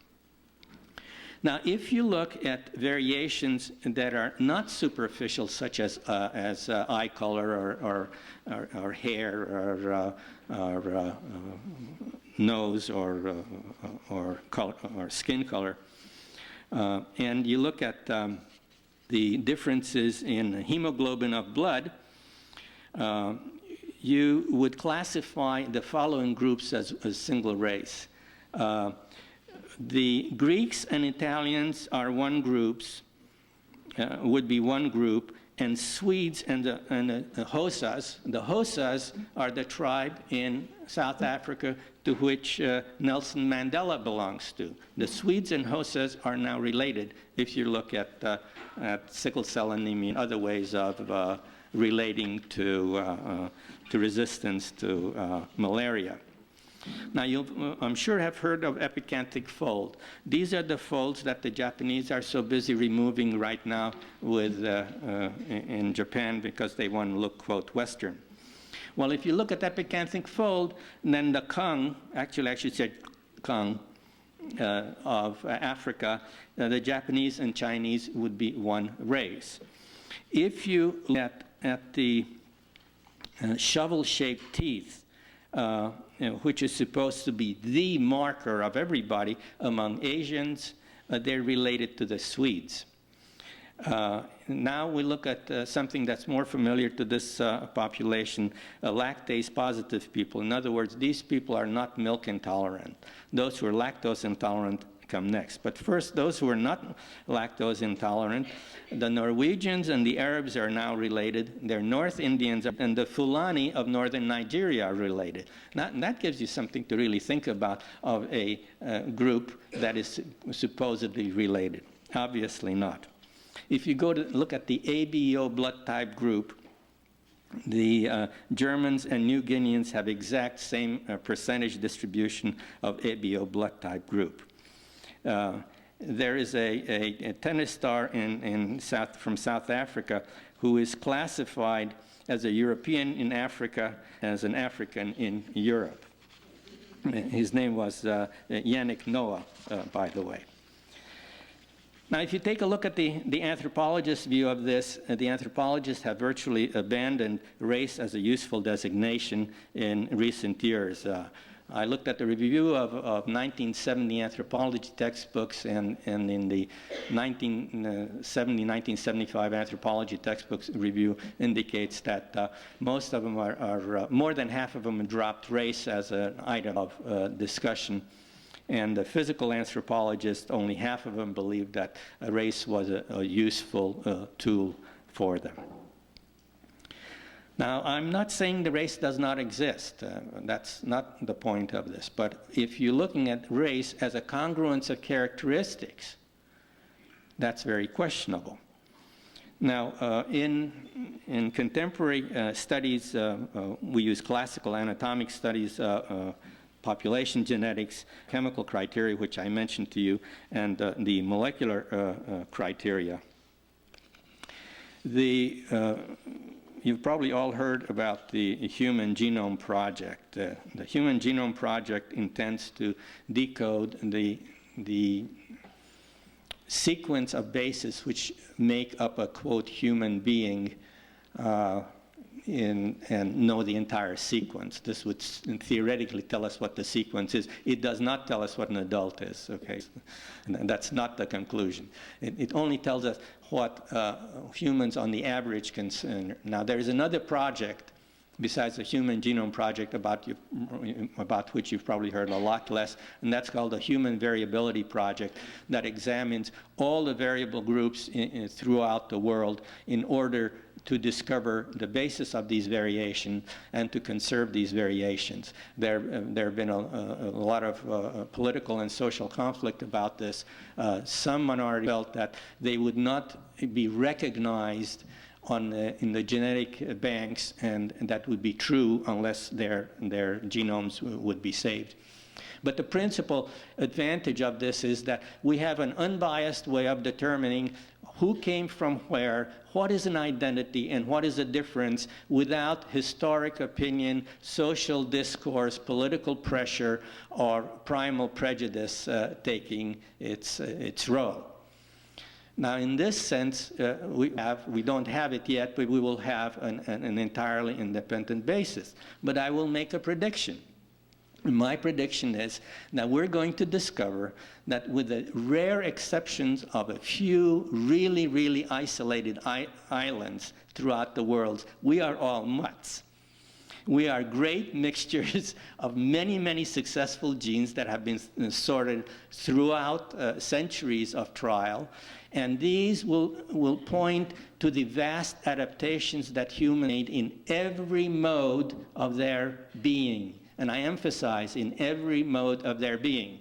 Now, if you look at variations that are not superficial, such as eye color or hair or nose or skin color, and you look at the differences in hemoglobin of blood, you would classify the following groups as a single race. The Greeks and Italians are would be one group, and Swedes and the Xhosas. The Xhosas are the tribe in South Africa to which Nelson Mandela belongs to. The Swedes and Xhosas are now related if you look at sickle cell anemia and other ways of relating to resistance to malaria. Now, you, I'm sure, have heard of epicanthic fold. These are the folds that the Japanese are so busy removing right now with, in Japan because they want to look, quote, Western. Well, if you look at epicanthic fold, then the Kang, actually I should say Kang, of Africa, the Japanese and Chinese would be one race. If you look at the shovel-shaped teeth, which is supposed to be the marker of everybody among Asians, they're related to the Swedes. Now we look at something that's more familiar to this population, lactase-positive people. In other words, these people are not milk intolerant. Those who are lactose intolerant come next. But first, those who are not lactose intolerant, the Norwegians and the Arabs are now related. They're North Indians, and the Fulani of northern Nigeria are related. That gives you something to really think about of a group that is supposedly related. Obviously not. If you go to look at the ABO blood type group, the Germans and New Guineans have exact same percentage distribution of ABO blood type group. There is a tennis star from South Africa who is classified as a European in Africa, as an African in Europe. His name was Yannick Noah, by the way. Now, if you take a look at the anthropologist's view of this, the anthropologists have virtually abandoned race as a useful designation in recent years. I looked at the review of 1970 anthropology textbooks, and in the 1970-1975 anthropology textbooks review indicates that most of them are more than half of them dropped race as an item of discussion. And the physical anthropologists, only half of them believed that race was a useful tool for them. Now, I'm not saying the race does not exist. That's not the point of this. But if you're looking at race as a congruence of characteristics, that's very questionable. Now, in contemporary studies, we use classical anatomic studies, population genetics, chemical criteria, which I mentioned to you, and the molecular criteria. You've probably all heard about the Human Genome Project. The Human Genome Project intends to decode the sequence of bases which make up a, quote, human being, and know the entire sequence. This would theoretically tell us what the sequence is. It does not tell us what an adult is, okay? And that's not the conclusion. It only tells us what humans on the average concern. Now, there is another project besides the Human Genome Project about which you've probably heard a lot less, and that's called the Human Variability Project, that examines all the variable groups throughout the world in order to discover the basis of these variations and to conserve these variations. There have been a lot of political and social conflict about this. Some minorities felt that they would not be recognized in the genetic banks, and that would be true unless their genomes would be saved. But the principal advantage of this is that we have an unbiased way of determining who came from where, what is an identity, and what is a difference without historic opinion, social discourse, political pressure, or primal prejudice taking its role. Now, in this sense, we don't have it yet, but we will have an entirely independent basis. But I will make a prediction. My prediction is that we're going to discover that, with the rare exceptions of a few really, really isolated islands throughout the world, we are all mutts. We are great mixtures of many, many successful genes that have been sorted throughout centuries of trial. And these will point to the vast adaptations that humans made in every mode of their being. And I emphasize, in every mode of their being.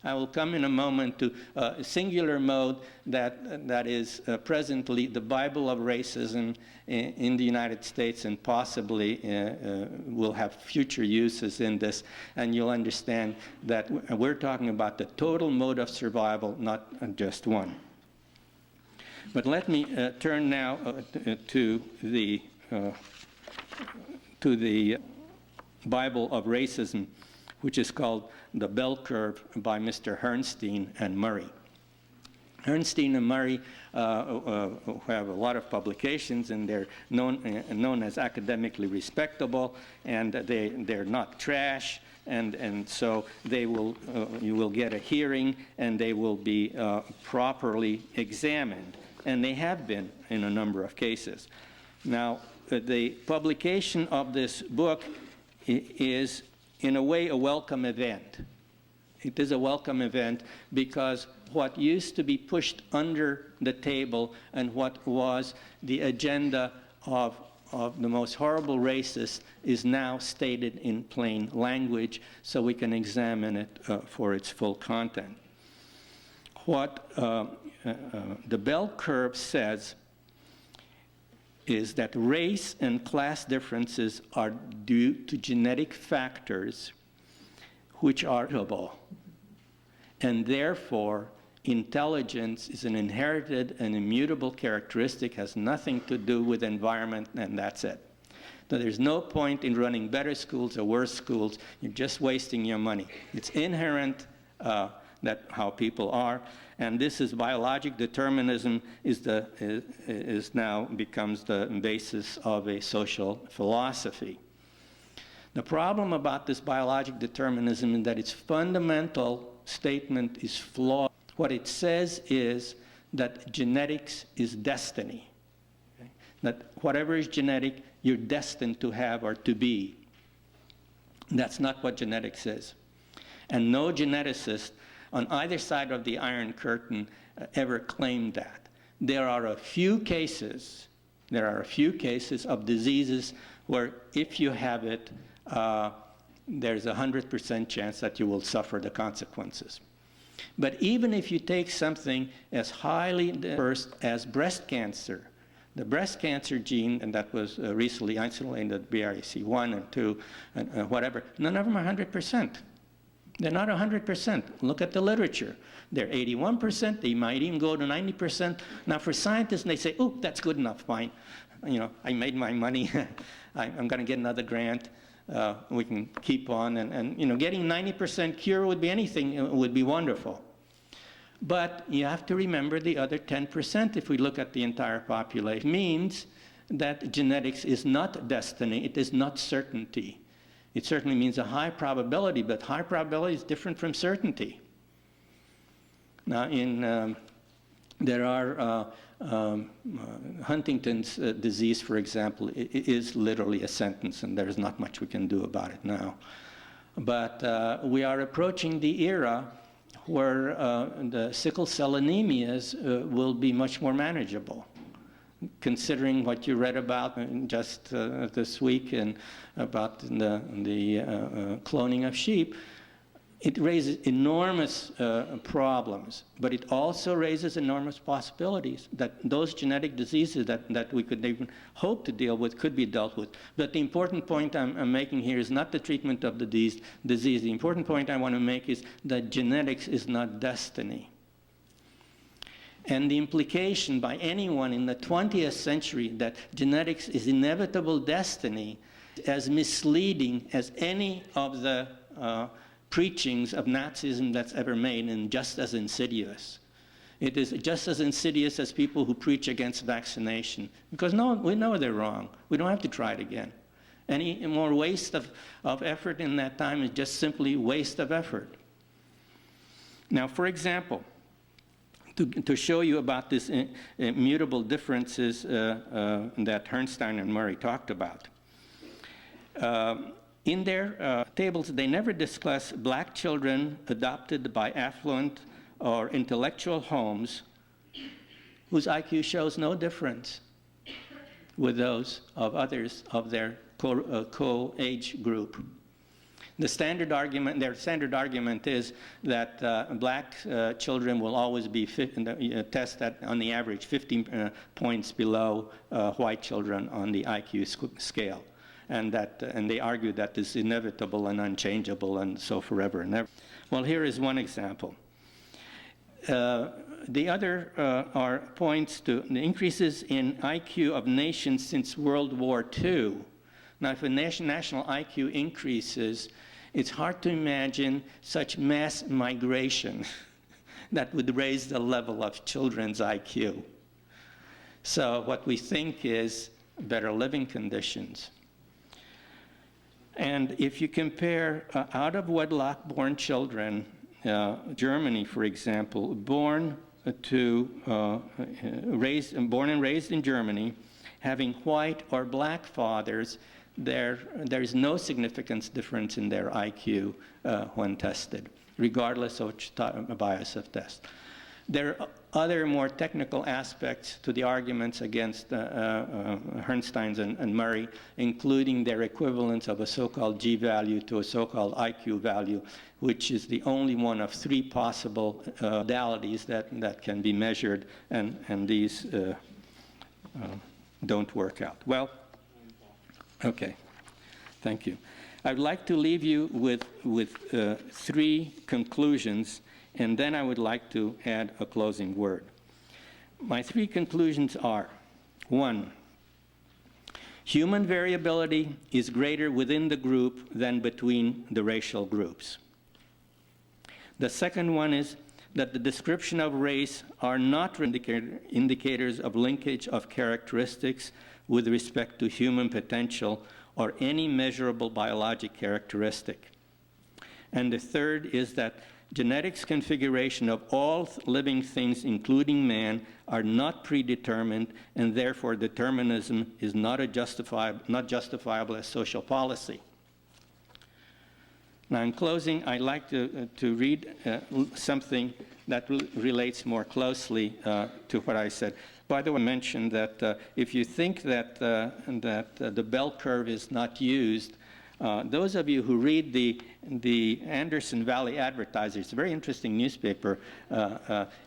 I will come in a moment to a singular mode that is presently the Bible of racism in the United States, and possibly will have future uses in this. And you'll understand that we're talking about the total mode of survival, not just one. But let me turn now to the Bible of racism, which is called The Bell Curve by Mr. Herrnstein and Murray. Herrnstein and Murray have a lot of publications, and they're known as academically respectable, and they're not trash, and so you will get a hearing, and they will be properly examined, and they have been in a number of cases. Now, the publication of this book is, in a way, a welcome event. It is a welcome event because what used to be pushed under the table and what was the agenda of the most horrible racists is now stated in plain language, so we can examine it for its full content. What the Bell Curve says is that race and class differences are due to genetic factors which are heritable, and therefore intelligence is an inherited and immutable characteristic, has nothing to do with environment, and that's it. So there's no point in running better schools or worse schools. You're just wasting your money. It's inherent that how people are, and this is biologic determinism is now becomes the basis of a social philosophy. The problem about this biologic determinism is that its fundamental statement is flawed. What it says is that genetics is destiny. Okay? That whatever is genetic, you're destined to have or to be. That's not what genetics is. And no geneticist on either side of the Iron Curtain ever claimed that. There are a few cases of diseases where if you have it, there's a 100% chance that you will suffer the consequences. But even if you take something as highly diverse as breast cancer, the breast cancer gene, and that was recently isolated, BRCA1 and 2, and whatever, none of them are 100%. They're not 100%. Look at the literature. They're 81%. They might even go to 90%. Now, for scientists, they say, "Oh, that's good enough. Fine. You know, I made my money. I'm going to get another grant. We can keep on." And you know, getting 90% cure would be anything. Would be wonderful. But you have to remember the other 10%. If we look at the entire population, means that genetics is not destiny. It is not certainty. It certainly means a high probability, but high probability is different from certainty. Now, there are Huntington's disease, for example, is literally a sentence, and there's not much we can do about it now. But we are approaching the era where the sickle cell anemias will be much more manageable, considering what you read about just this week and about the cloning of sheep. It raises enormous problems, but it also raises enormous possibilities that those genetic diseases that we could even hope to deal with could be dealt with. But the important point I'm making here is not the treatment of the disease. The important point I want to make is that genetics is not destiny. And the implication by anyone in the 20th century that genetics is inevitable destiny is as misleading as any of the preachings of Nazism that's ever made, and just as insidious. It is just as insidious as people who preach against vaccination, because we know they're wrong. We don't have to try it again. Any more waste of effort in that time is just simply waste of effort. Now, for example, to show you about this immutable differences that Herrnstein and Murray talked about. In their tables, they never discuss black children adopted by affluent or intellectual homes whose IQ shows no difference with those of others of their co-age group. their standard argument is that black children will always be tested on the average 15 points below white children on the IQ scale. And they argue that this is inevitable and unchangeable and so forever and ever. Well, here is one example. The other are points to the increases in IQ of nations since World War II. Now, if a national IQ increases, it's hard to imagine such mass migration that would raise the level of children's IQ. So what we think is better living conditions. And if you compare out of wedlock born children, Germany, for example, born and raised in Germany, having white or black fathers, there is no significant difference in their IQ when tested, regardless of which bias of test. There are other more technical aspects to the arguments against Herrnstein and Murray, including their equivalence of a so-called G value to a so-called IQ value, which is the only one of three possible modalities that can be measured, and these don't work out. Well, okay, thank you. I'd like to leave you with three conclusions, and then I would like to add a closing word. My three conclusions are: 1, human variability is greater within the group than between the racial groups. The second one is that the description of race are not indicators of linkage of characteristics with respect to human potential or any measurable biologic characteristic. And the third is that genetics configuration of all living things, including man, are not predetermined, and therefore determinism is not justifiable as social policy. Now, in closing, I'd like to read something that relates more closely to what I said. By the way, I mentioned that if you think that the bell curve is not used, those of you who read the Anderson Valley Advertiser, it's a very interesting newspaper.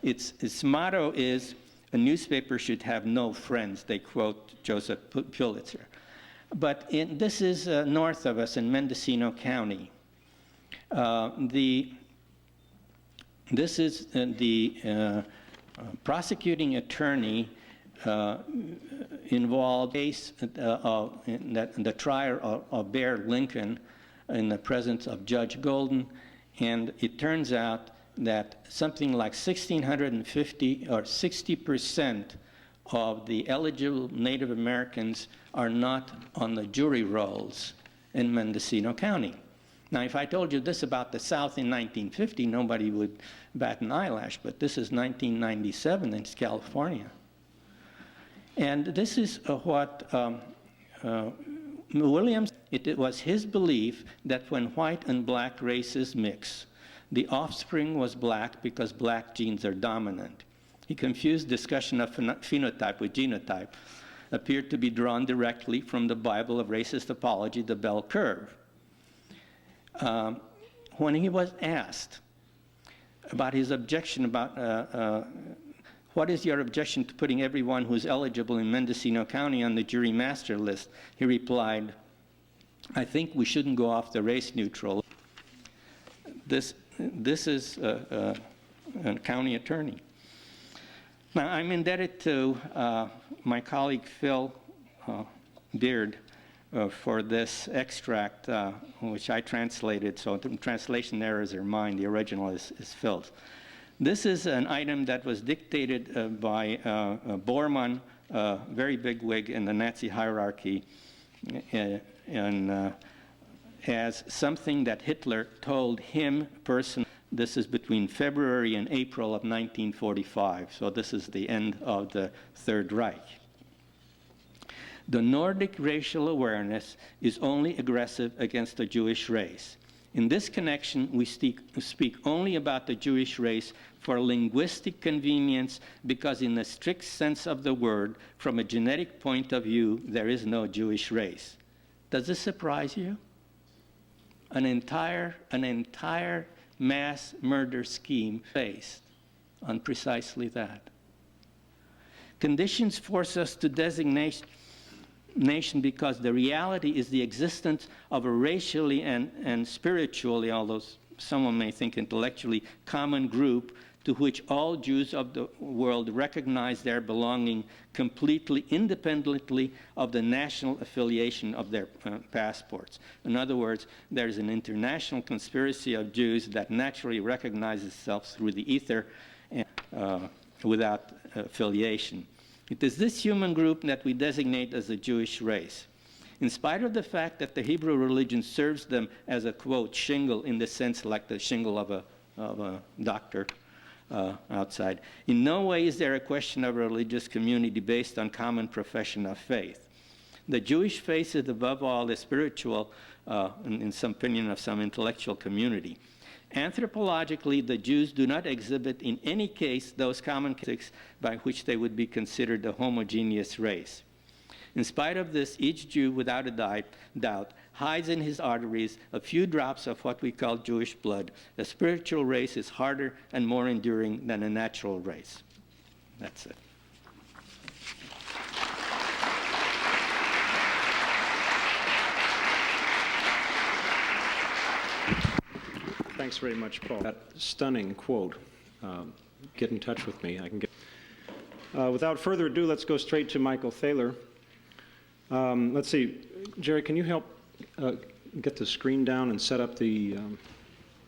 Its motto is, "A newspaper should have no friends." They quote Joseph Pulitzer. But this is north of us in Mendocino County. This is the prosecuting attorney involved in the trial of Bear Lincoln in the presence of Judge Golden, and it turns out that something like 1,650 or 60% of the eligible Native Americans are not on the jury rolls in Mendocino County. Now, if I told you this about the South in 1950, nobody would bat an eyelash, but this is 1997 in California. And this is what Williams, it was his belief that when white and black races mix, the offspring was black because black genes are dominant. He confused discussion of phenotype with genotype, appeared to be drawn directly from the Bible of racist apology, the bell curve. When he was asked about his objection about what is your objection to putting everyone who's eligible in Mendocino County on the jury master list, he replied, "I think we shouldn't go off the race neutral." This is a county attorney. Now, I'm indebted to my colleague Phil Beard for this extract, which I translated, so the translation errors are mine, the original is Phil's. This is an item that was dictated by Bormann, a very big wig in the Nazi hierarchy, and as something that Hitler told him personally. This is between February and April of 1945, so this is the end of the Third Reich. The Nordic racial awareness is only aggressive against the Jewish race. In this connection, we speak only about the Jewish race for linguistic convenience, because in the strict sense of the word, from a genetic point of view, there is no Jewish race. Does this surprise you? an entire mass murder scheme based on precisely that. Conditions force us to designate nation because the reality is the existence of a racially and spiritually, although someone may think intellectually, common group to which all Jews of the world recognize their belonging completely independently of the national affiliation of their passports. In other words, there's an international conspiracy of Jews that naturally recognizes itself through the ether without affiliation. It is this human group that we designate as the Jewish race. In spite of the fact that the Hebrew religion serves them as a, quote, shingle, in the sense like the shingle of a doctor outside, in no way is there a question of a religious community based on common profession of faith. The Jewish faith is above all the spiritual, in some opinion of some intellectual community. Anthropologically, the Jews do not exhibit in any case those common characteristics by which they would be considered a homogeneous race. In spite of this, each Jew, without a doubt, hides in his arteries a few drops of what we call Jewish blood. A spiritual race is harder and more enduring than a natural race. That's it. Thanks very much, Paul. That stunning quote. Get in touch with me. I can get. Without further ado, let's go straight to Michael Thaler. Let's see, Jerry, can you help get the screen down and set up the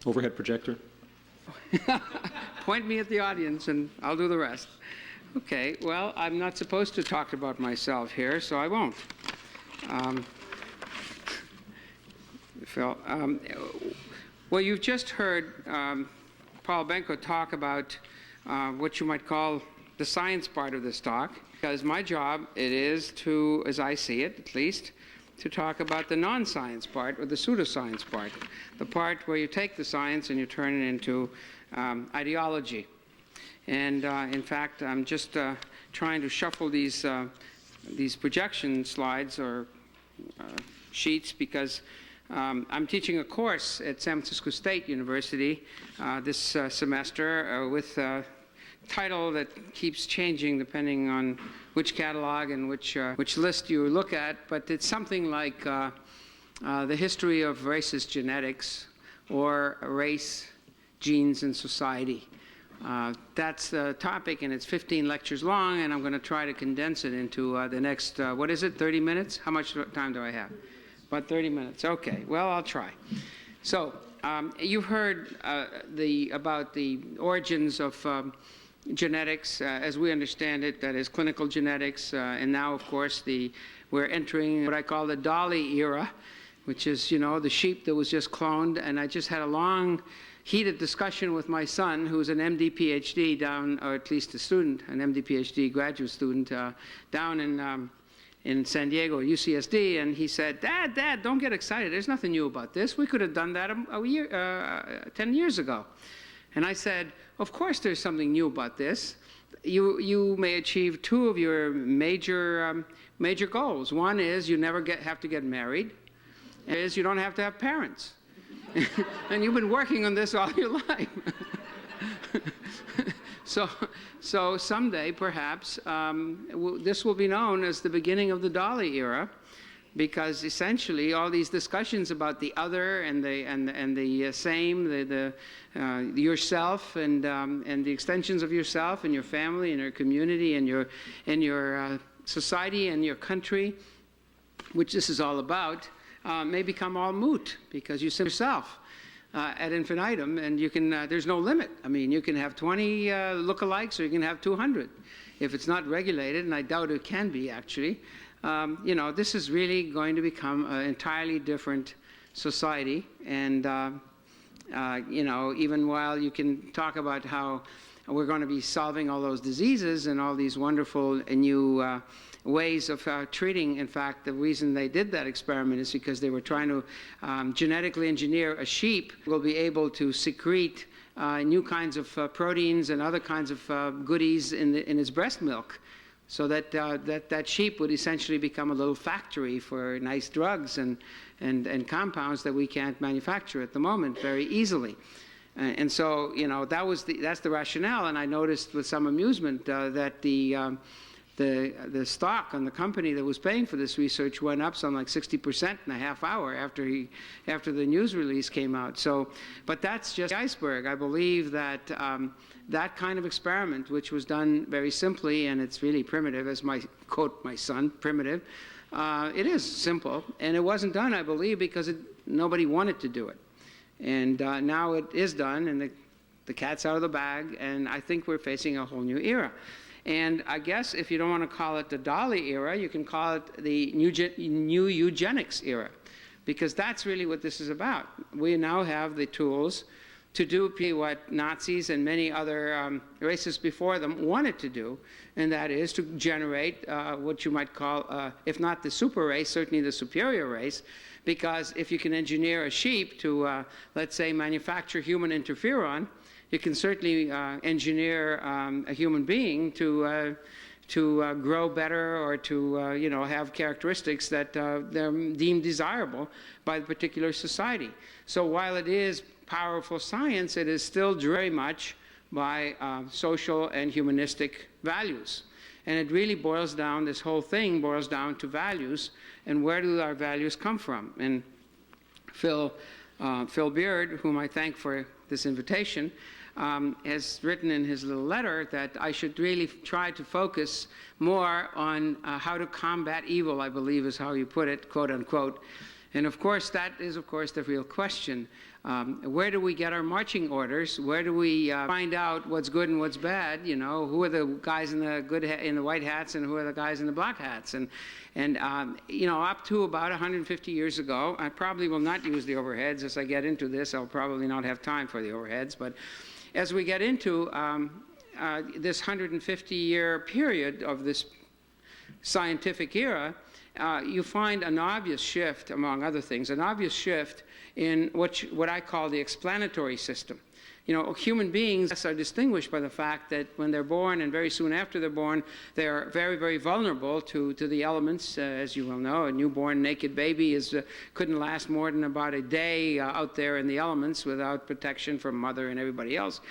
overhead projector? Point me at the audience and I'll do the rest. Okay, well, I'm not supposed to talk about myself here, so I won't. Phil, well, you've just heard Paul Benko talk about what you might call the science part of this talk, because my job, it is to, as I see it at least, to talk about the non-science part, or the pseudoscience part, the part where you take the science and you turn it into ideology. And in fact, I'm just trying to shuffle these projection slides or sheets because I'm teaching a course at San Francisco State University this semester with a title that keeps changing depending on which catalog and which list you look at, but it's something like the history of racist genetics or race, genes, and society. That's the topic, and it's 15 lectures long, and I'm going to try to condense it into the next, 30 minutes? How much time do I have? About 30 minutes. Okay, well, I'll try. So, you've heard about the origins of genetics, as we understand it, that is clinical genetics, and now, of course, we're entering what I call the Dolly era, which is, the sheep that was just cloned, and I just had a long, heated discussion with my son, who's an MD, Ph.D. down, or at least a student, an MD, Ph.D. graduate student, down in San Diego, UCSD, and he said, Dad, don't get excited. There's nothing new about this. We could have done that 10 years ago. And I said, of course there's something new about this. You may achieve two of your major goals. One is you never have to get married. And is you don't have to have parents. And you've been working on this all your life. So someday, perhaps, this will be known as the beginning of the Dolly era, because essentially all these discussions about the other and the same, the yourself and the extensions of yourself and your family and your community and your society and your country, which this is all about, may become all moot because you see yourself ad infinitum, and you can. There's no limit. I mean, you can have 20 lookalikes, or you can have 200, if it's not regulated, and I doubt it can be actually. This is really going to become an entirely different society, and even while you can talk about how we're going to be solving all those diseases and all these wonderful new ways of treating. In fact, the reason they did that experiment is because they were trying to genetically engineer a sheep will be able to secrete new kinds of proteins and other kinds of goodies in its breast milk, so that that sheep would essentially become a little factory for nice drugs and compounds that we can't manufacture at the moment very easily. And so, you know, that's the rationale. And I noticed with some amusement that the stock on the company that was paying for this research went up some like 60% in a half hour after the news release came out. So, but that's just the iceberg. I believe that that kind of experiment, which was done very simply, and it's really primitive, as quote my son, primitive. It is simple, and it wasn't done, I believe, because nobody wanted to do it. And now it is done, and the cat's out of the bag, and I think we're facing a whole new era. And I guess if you don't want to call it the Dolly era, you can call it the new eugenics era, because that's really what this is about. We now have the tools to do what Nazis and many other races before them wanted to do, and that is to generate what you might call, if not the super race, certainly the superior race, because if you can engineer a sheep to, let's say, manufacture human interferon, you can certainly engineer a human being to grow better or to you know, have characteristics that they're deemed desirable by the particular society. So while it is powerful science, it is still very much by social and humanistic values. And it really boils down, this whole thing boils down to values, and where do our values come from? And Phil Beard, whom I thank for this invitation, has written in his little letter that I should really try to focus more on how to combat evil, I believe is how you put it, quote unquote. And of course, that is, of course, the real question. Where do we get our marching orders? Where do we find out what's good and what's bad? You know, who are the guys in the white hats and who are the guys in the black hats? And you know, up to about 150 years ago, I probably will not use the overheads. As I get into this, I'll probably not have time for the overheads. But as we get into this 150-year period of this scientific era, you find an obvious shift, among other things, an obvious shift in what I call the explanatory system. You know, human beings are distinguished by the fact that when they're born and very soon after they're born, they're very, very vulnerable to the elements. As you well know, a newborn naked baby couldn't last more than about a day out there in the elements without protection from mother and everybody else.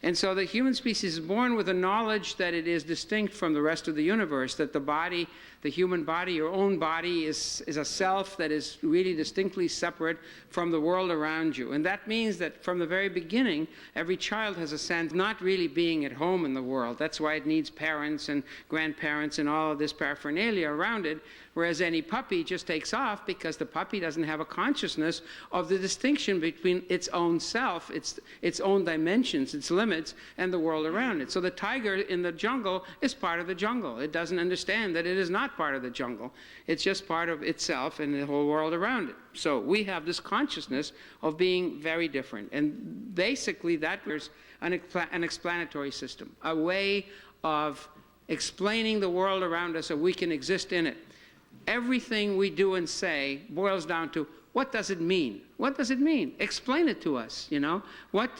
And so the human species is born with a knowledge that it is distinct from the rest of the universe, that the body, the human body, your own body, is a self that is really distinctly separate from the world around you. And that means that from the very beginning, every child has a sense of not really being at home in the world. That's why it needs parents and grandparents and all of this paraphernalia around it, whereas any puppy just takes off because the puppy doesn't have a consciousness of the distinction between its own self, its own dimensions, its limits, and the world around it. So the tiger in the jungle is part of the jungle. It doesn't understand that it is not part of the jungle. It's just part of itself and the whole world around it. So we have this consciousness of being very different. And basically that is an explanatory system, a way of explaining the world around us so we can exist in it. Everything we do and say boils down to, what does it mean? What does it mean? Explain it to us, you know? What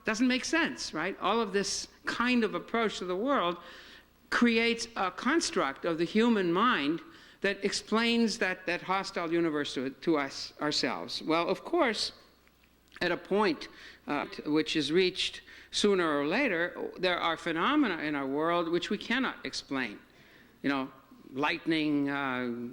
doesn't make sense, right? All of this kind of approach to the world creates a construct of the human mind that explains that hostile universe to us ourselves. Well, of course, at a point which is reached sooner or later, there are phenomena in our world which we cannot explain. You know, lightning,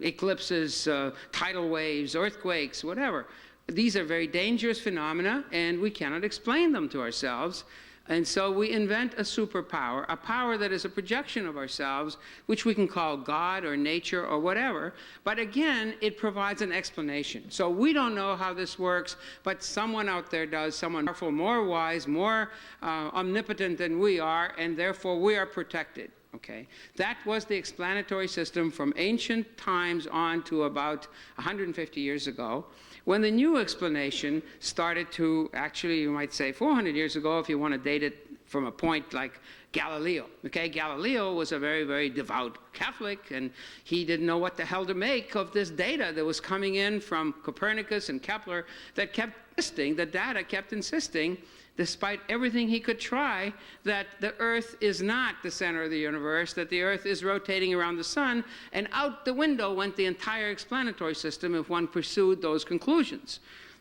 eclipses, tidal waves, earthquakes, whatever. These are very dangerous phenomena, and we cannot explain them to ourselves. And so we invent a superpower, a power that is a projection of ourselves, which we can call God or nature or whatever. But again, it provides an explanation. So we don't know how this works, but someone out there does, someone powerful, more wise, more omnipotent than we are, and therefore we are protected. Okay, that was the explanatory system from ancient times on to about 150 years ago, when the new explanation started to, actually, you might say 400 years ago, if you want to date it from a point like Galileo. Okay, Galileo was a very, very devout Catholic, and he didn't know what the hell to make of this data that was coming in from Copernicus and Kepler that kept insisting, the data kept insisting despite everything he could try, that the Earth is not the center of the universe, that the Earth is rotating around the sun, and out the window went the entire explanatory system if one pursued those conclusions.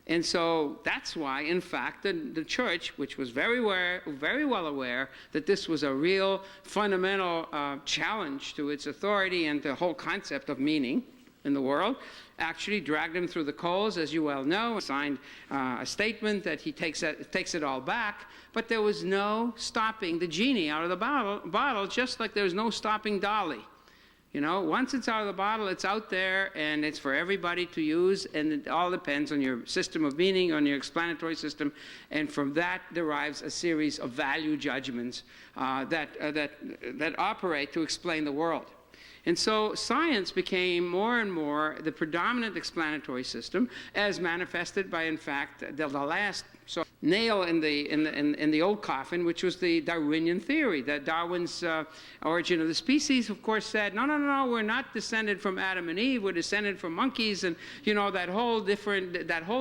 And so that's why, in fact, the church, which was very well aware that this was a real fundamental challenge to its authority and the whole concept of meaning in the world, actually dragged him through the coals, as you well know, signed a statement that he takes it all back, but there was no stopping the genie out of the bottle, just like there was no stopping Dolly. You know, once it's out of the bottle, it's out there, and it's for everybody to use, and it all depends on your system of meaning, on your explanatory system, and from that derives a series of value judgments that operate to explain the world. And so science became more and more the predominant explanatory system, as manifested by, in fact, the last nail in the old coffin, which was the Darwinian theory, that Darwin's Origin of the Species, of course, said, no, we're not descended from Adam and Eve, we're descended from monkeys, and you know, that whole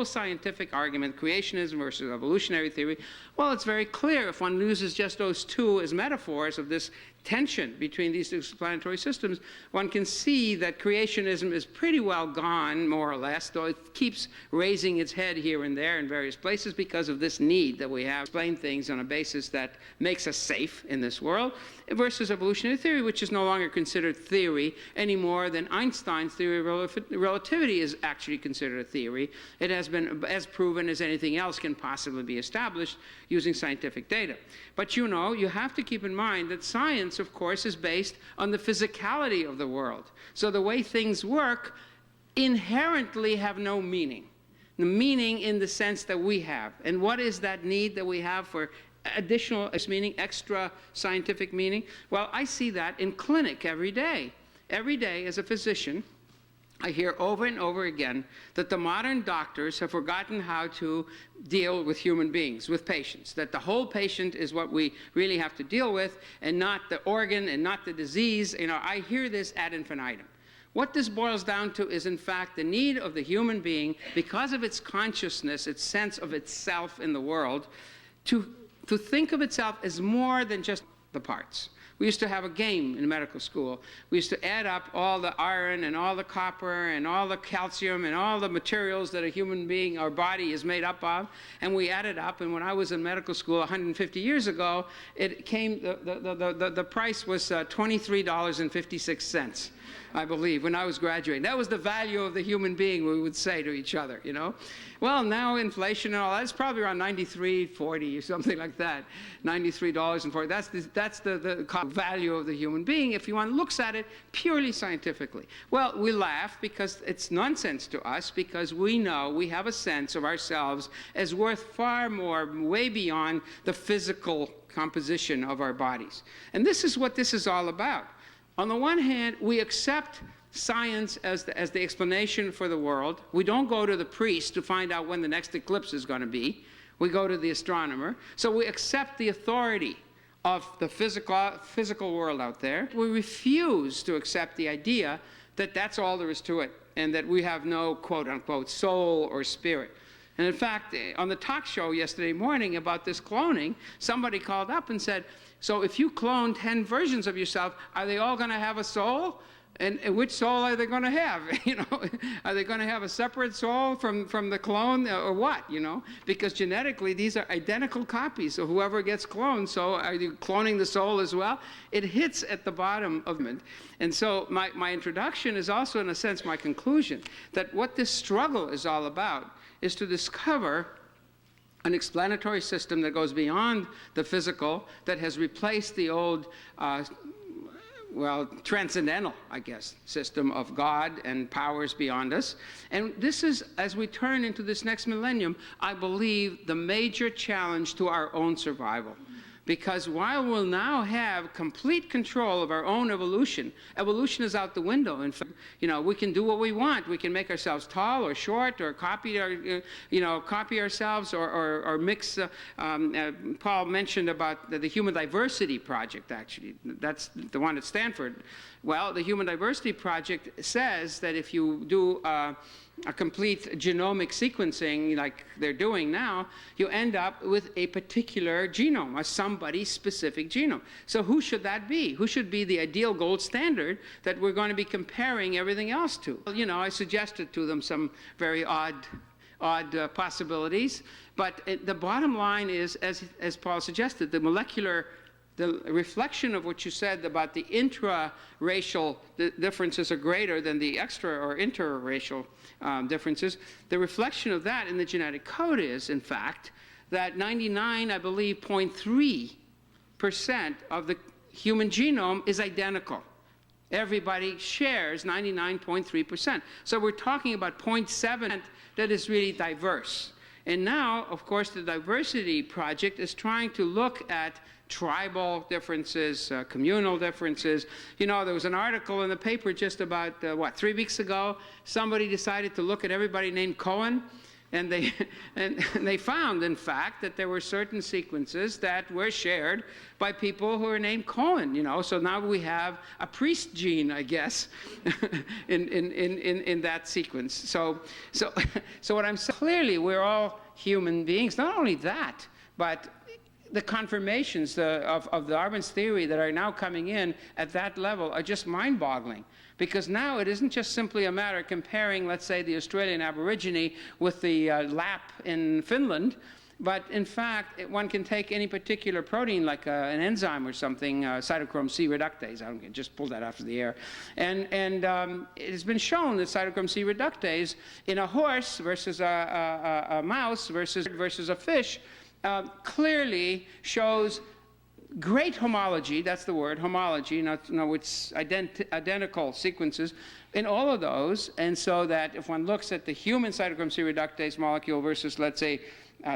scientific argument, creationism versus evolutionary theory. Well, it's very clear if one uses just those two as metaphors of this tension between these two explanatory systems, one can see that creationism is pretty well gone, more or less, though it keeps raising its head here and there in various places because of this need that we have to explain things on a basis that makes us safe in this world, versus evolutionary theory, which is no longer considered theory any more than Einstein's theory of relativity is actually considered a theory. It has been as proven as anything else can possibly be established using scientific data. But you know, you have to keep in mind that science, of course, is based on the physicality of the world. So the way things work inherently have no meaning. The meaning in the sense that we have. And what is that need that we have for additional meaning, extra scientific meaning? Well, I see that in clinic every day. Every day as a physician, I hear over and over again that the modern doctors have forgotten how to deal with human beings, with patients, that the whole patient is what we really have to deal with and not the organ and not the disease. You know, I hear this ad infinitum. What this boils down to is, in fact, the need of the human being, because of its consciousness, its sense of itself in the world, to think of itself as more than just the parts. We used to have a game in medical school. We used to add up all the iron and all the copper and all the calcium and all the materials that a human being, our body, is made up of, and we added up. And when I was in medical school 150 years ago, it came, the price was $23.56. I believe, when I was graduating. That was the value of the human being, we would say to each other, you know. Well, now inflation and all that's probably around $93.40 or something like that. $93.40. That's the value of the human being if one looks at it purely scientifically. Well, we laugh because it's nonsense to us, because we know we have a sense of ourselves as worth far more, way beyond the physical composition of our bodies. And this is what this is all about. On the one hand, we accept science as the explanation for the world. We don't go to the priest to find out when the next eclipse is going to be. We go to the astronomer. So we accept the authority of the physical world out there. We refuse to accept the idea that that's all there is to it and that we have no quote-unquote soul or spirit. And in fact, on the talk show yesterday morning about this cloning, somebody called up and said, so if you clone 10 versions of yourself, are they all going to have a soul? And which soul are they going to have? You know, are they going to have a separate soul from the clone, or what? You know, because genetically these are identical copies. So whoever gets cloned, so are you cloning the soul as well? It hits at the bottom of it. And so my introduction is also, in a sense, my conclusion that what this struggle is all about is to discover an explanatory system that goes beyond the physical, that has replaced the old, transcendental, I guess, system of God and powers beyond us. And this is, as we turn into this next millennium, I believe the major challenge to our own survival. Because while we'll now have complete control of our own evolution, evolution is out the window. In fact, you know, we can do what we want. We can make ourselves tall or short, or copy ourselves, or mix. Paul mentioned about the Human Diversity Project. Actually, that's the one at Stanford. Well, the Human Diversity Project says that if you do a complete genomic sequencing like they're doing now, you end up with a particular genome, a somebody's specific genome. So who should that be? Who should be the ideal gold standard that we're going to be comparing everything else to? Well, you know, I suggested to them some very odd possibilities, but the bottom line is, as Paul suggested, the reflection of what you said about the intra-racial differences are greater than the extra or interracial differences. The reflection of that in the genetic code is, in fact, that 99.3% of the human genome is identical. Everybody shares 99.3%. So we're talking about 0.7 that is really diverse. And now, of course, the diversity project is trying to look at tribal differences, communal differences. You know, there was an article in the paper just about, 3 weeks ago. Somebody decided to look at everybody named Cohen, and they found, in fact, that there were certain sequences that were shared by people who are named Cohen, you know. So now we have a priest gene, I guess, in that sequence. So what I'm saying, clearly we're all human beings. Not only that, but the confirmations of Darwin's theory that are now coming in at that level are just mind-boggling. Because now it isn't just simply a matter of comparing, let's say, the Australian Aborigine with the Lap in Finland, but in fact, one can take any particular protein, like an enzyme or something, cytochrome C reductase. I just pulled that out of the air. And it has been shown that cytochrome C reductase in a horse versus a mouse versus a fish clearly shows great homology, that's the word, homology, it's identical sequences in all of those, and so that if one looks at the human cytochrome C reductase molecule versus, let's say,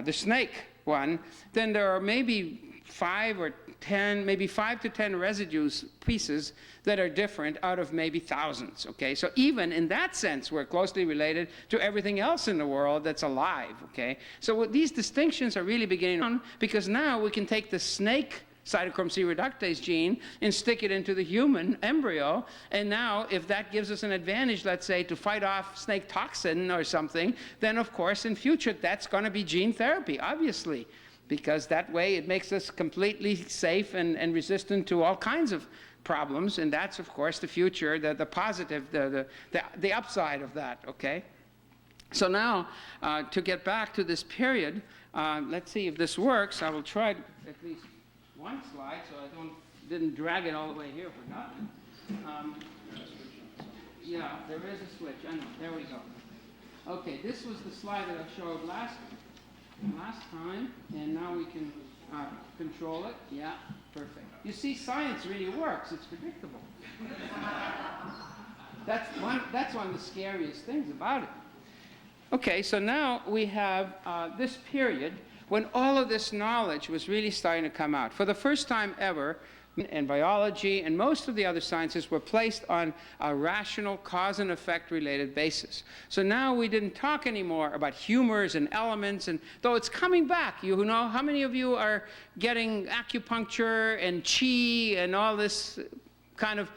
the snake one, then there are maybe 5 or 10, maybe 5 to 10 residues, pieces that are different out of maybe thousands, okay? So even in that sense, we're closely related to everything else in the world that's alive, okay? So these distinctions are really beginning on, because now we can take the snake cytochrome C reductase gene and stick it into the human embryo, and now if that gives us an advantage, let's say, to fight off snake toxin or something, then of course in future that's going to be gene therapy, obviously, because that way it makes us completely safe and resistant to all kinds of problems, and that's of course the future, the positive, the upside of that, okay? So now, to get back to this period, let's see if this works. I will try at least one slide, so I didn't drag it all the way here for nothing. Yeah, there is a switch. I know. There we go. Okay, this was the slide that I showed last time, and now we can control it. Yeah, perfect. You see, science really works. It's predictable. That's one of the scariest things about it. Okay, so now we have this period when all of this knowledge was really starting to come out. For the first time ever, and biology and most of the other sciences were placed on a rational cause and effect related basis. So now we didn't talk anymore about humors and elements, and though it's coming back, you know, how many of you are getting acupuncture and qi and all this kind of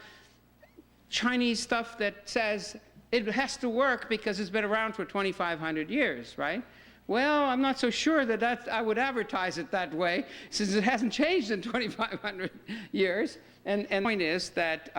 Chinese stuff that says it has to work because it's been around for 2,500 years, right? Well, I'm not so sure that I would advertise it that way, since it hasn't changed in 2,500 years. And the point is that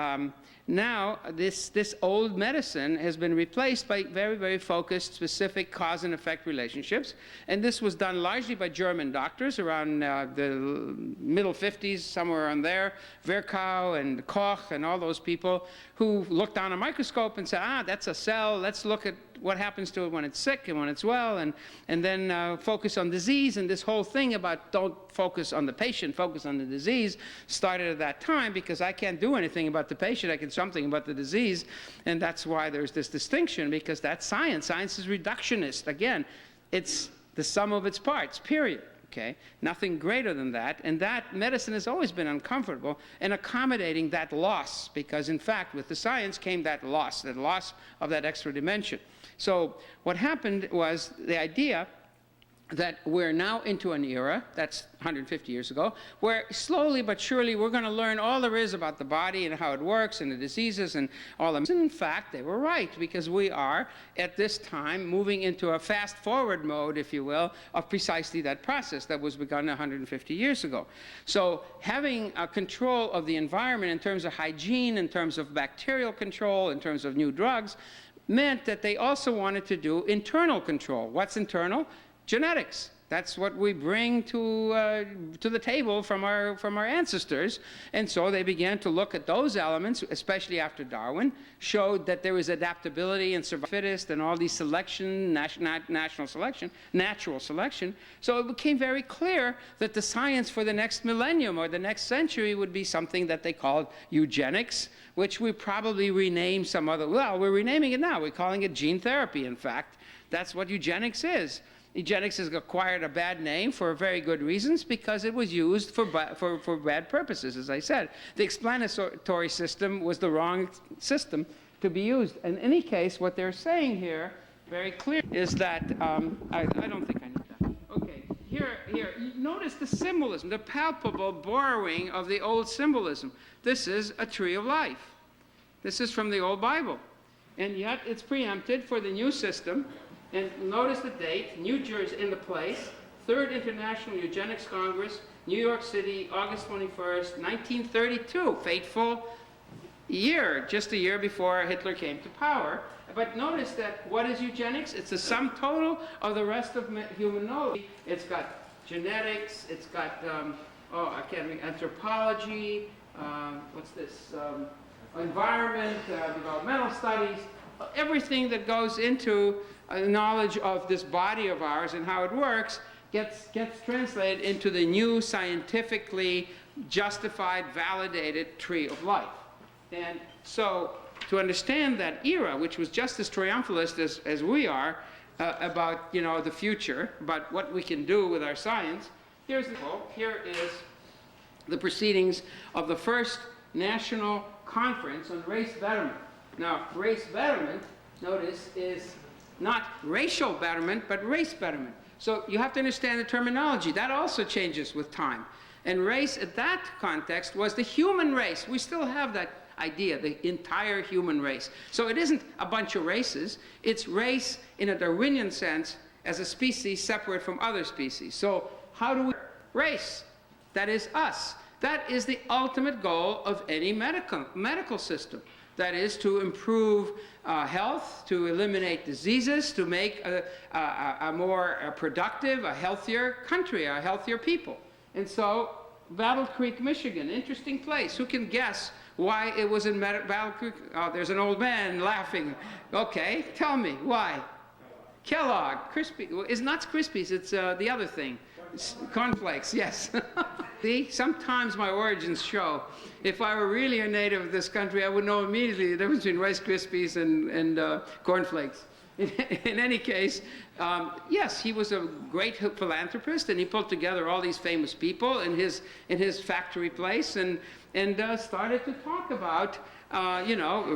now this old medicine has been replaced by very, very focused, specific cause and effect relationships. And this was done largely by German doctors around the middle 50s, somewhere around there. Virchow and Koch and all those people who looked down a microscope and said, that's a cell, let's look at what happens to it when it's sick and when it's well, and then focus on disease. And this whole thing about don't focus on the patient, focus on the disease, started at that time, because I can't do anything about the patient, I can do something about the disease. And that's why there's this distinction, because that's science. Science is reductionist. Again, it's the sum of its parts, period. Okay? Nothing greater than that. And that medicine has always been uncomfortable in accommodating that loss, because in fact with the science came that loss of that extra dimension. So what happened was the idea that we're now into an era, that's 150 years ago, where slowly but surely we're going to learn all there is about the body and how it works and the diseases and all of them. In fact, they were right, because we are, at this time, moving into a fast-forward mode, if you will, of precisely that process that was begun 150 years ago. So having a control of the environment in terms of hygiene, in terms of bacterial control, in terms of new drugs, meant that they also wanted to do internal control. What's internal? Genetics. That's what we bring to the table from our ancestors. And so they began to look at those elements, especially after Darwin, showed that there was adaptability and survival fittest and all these selection, natural selection. So it became very clear that the science for the next millennium or the next century would be something that they called eugenics, which we probably rename some other, well, we're renaming it now. We're calling it gene therapy, in fact. That's what eugenics is. Eugenics has acquired a bad name for very good reasons, because it was used for bad purposes, as I said. The explanatory system was the wrong system to be used. In any case, what they're saying here very clear is that, I don't think I need that. Okay, here, notice the symbolism, the palpable borrowing of the old symbolism. This is a tree of life. This is from the old Bible. And yet it's preempted for the new system. And notice the date, New Jersey in the place, Third International Eugenics Congress, New York City, August 21st, 1932. Fateful year, just a year before Hitler came to power. But notice that what is eugenics? It's the sum total of the rest of human knowledge. It's got genetics, it's got, I can't read, anthropology, what's this, environment, developmental studies, everything that goes into knowledge of this body of ours and how it works gets translated into the new scientifically justified, validated tree of life. And so to understand that era, which was just as triumphalist as we are about the future, about what we can do with our science, here is the proceedings of the first national conference on race betterment. Now, race betterment, notice, is not racial betterment, but race betterment. So you have to understand the terminology. That also changes with time. And race, at that context, was the human race. We still have that idea, the entire human race. So it isn't a bunch of races. It's race in a Darwinian sense as a species separate from other species. So how do we race? That is us. That is the ultimate goal of any medical system. That is to improve health, to eliminate diseases, to make a more productive, a healthier country, a healthier people. And so Battle Creek, Michigan, interesting place. Who can guess why it was in Battle Creek? Oh, there's an old man laughing. Okay, tell me, why? Kellogg, it's not Krispies, it's the other thing. Cornflakes, yes. See, sometimes my origins show. If I were really a native of this country, I would know immediately the difference between Rice Krispies and cornflakes. In any case, yes, he was a great philanthropist, and he pulled together all these famous people in his factory place, and started to talk about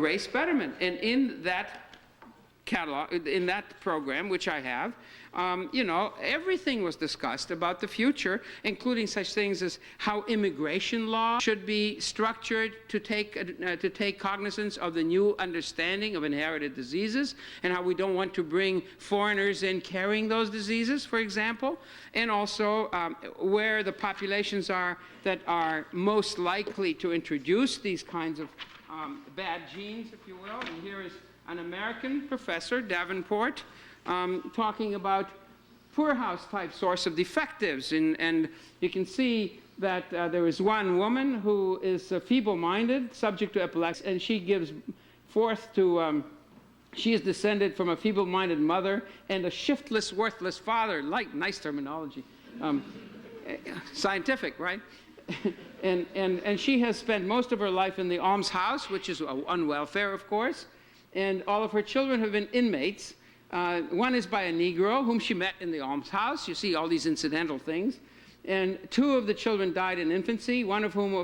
race betterment. And in that catalog, in that program, which I have, everything was discussed about the future, including such things as how immigration law should be structured to take cognizance of the new understanding of inherited diseases, and how we don't want to bring foreigners in carrying those diseases, for example, and also where the populations are that are most likely to introduce these kinds of bad genes, if you will. And here is an American professor, Davenport, talking about poorhouse type source of defectives. And you can see that there is one woman who is feeble-minded, subject to epilepsy, and she gives forth to, she is descended from a feeble-minded mother and a shiftless, worthless father. Nice terminology. Scientific, right? and she has spent most of her life in the almshouse, which is on welfare, of course. And all of her children have been inmates. One is by a Negro whom she met in the almshouse. You see all these incidental things. And two of the children died in infancy, one of whom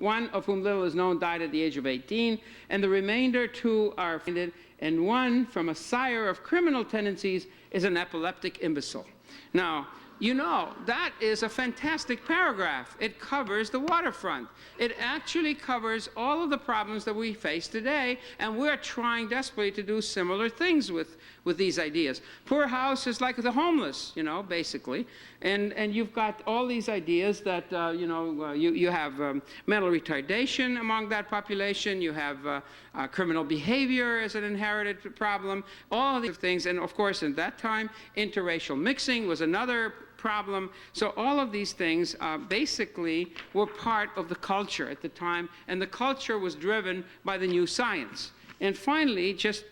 little is known died at the age of 18, and the remainder two are funded, and one from a sire of criminal tendencies is an epileptic imbecile. Now, you know, that is a fantastic paragraph. It covers the waterfront. It actually covers all of the problems that we face today, and we're trying desperately to do similar things with these ideas. Poor house is like the homeless, you know, basically. And you've got all these ideas that, you have mental retardation among that population, you have criminal behavior as an inherited problem, all of these things. And of course, in that time, interracial mixing was another problem. So all of these things basically were part of the culture at the time, and the culture was driven by the new science. And finally, just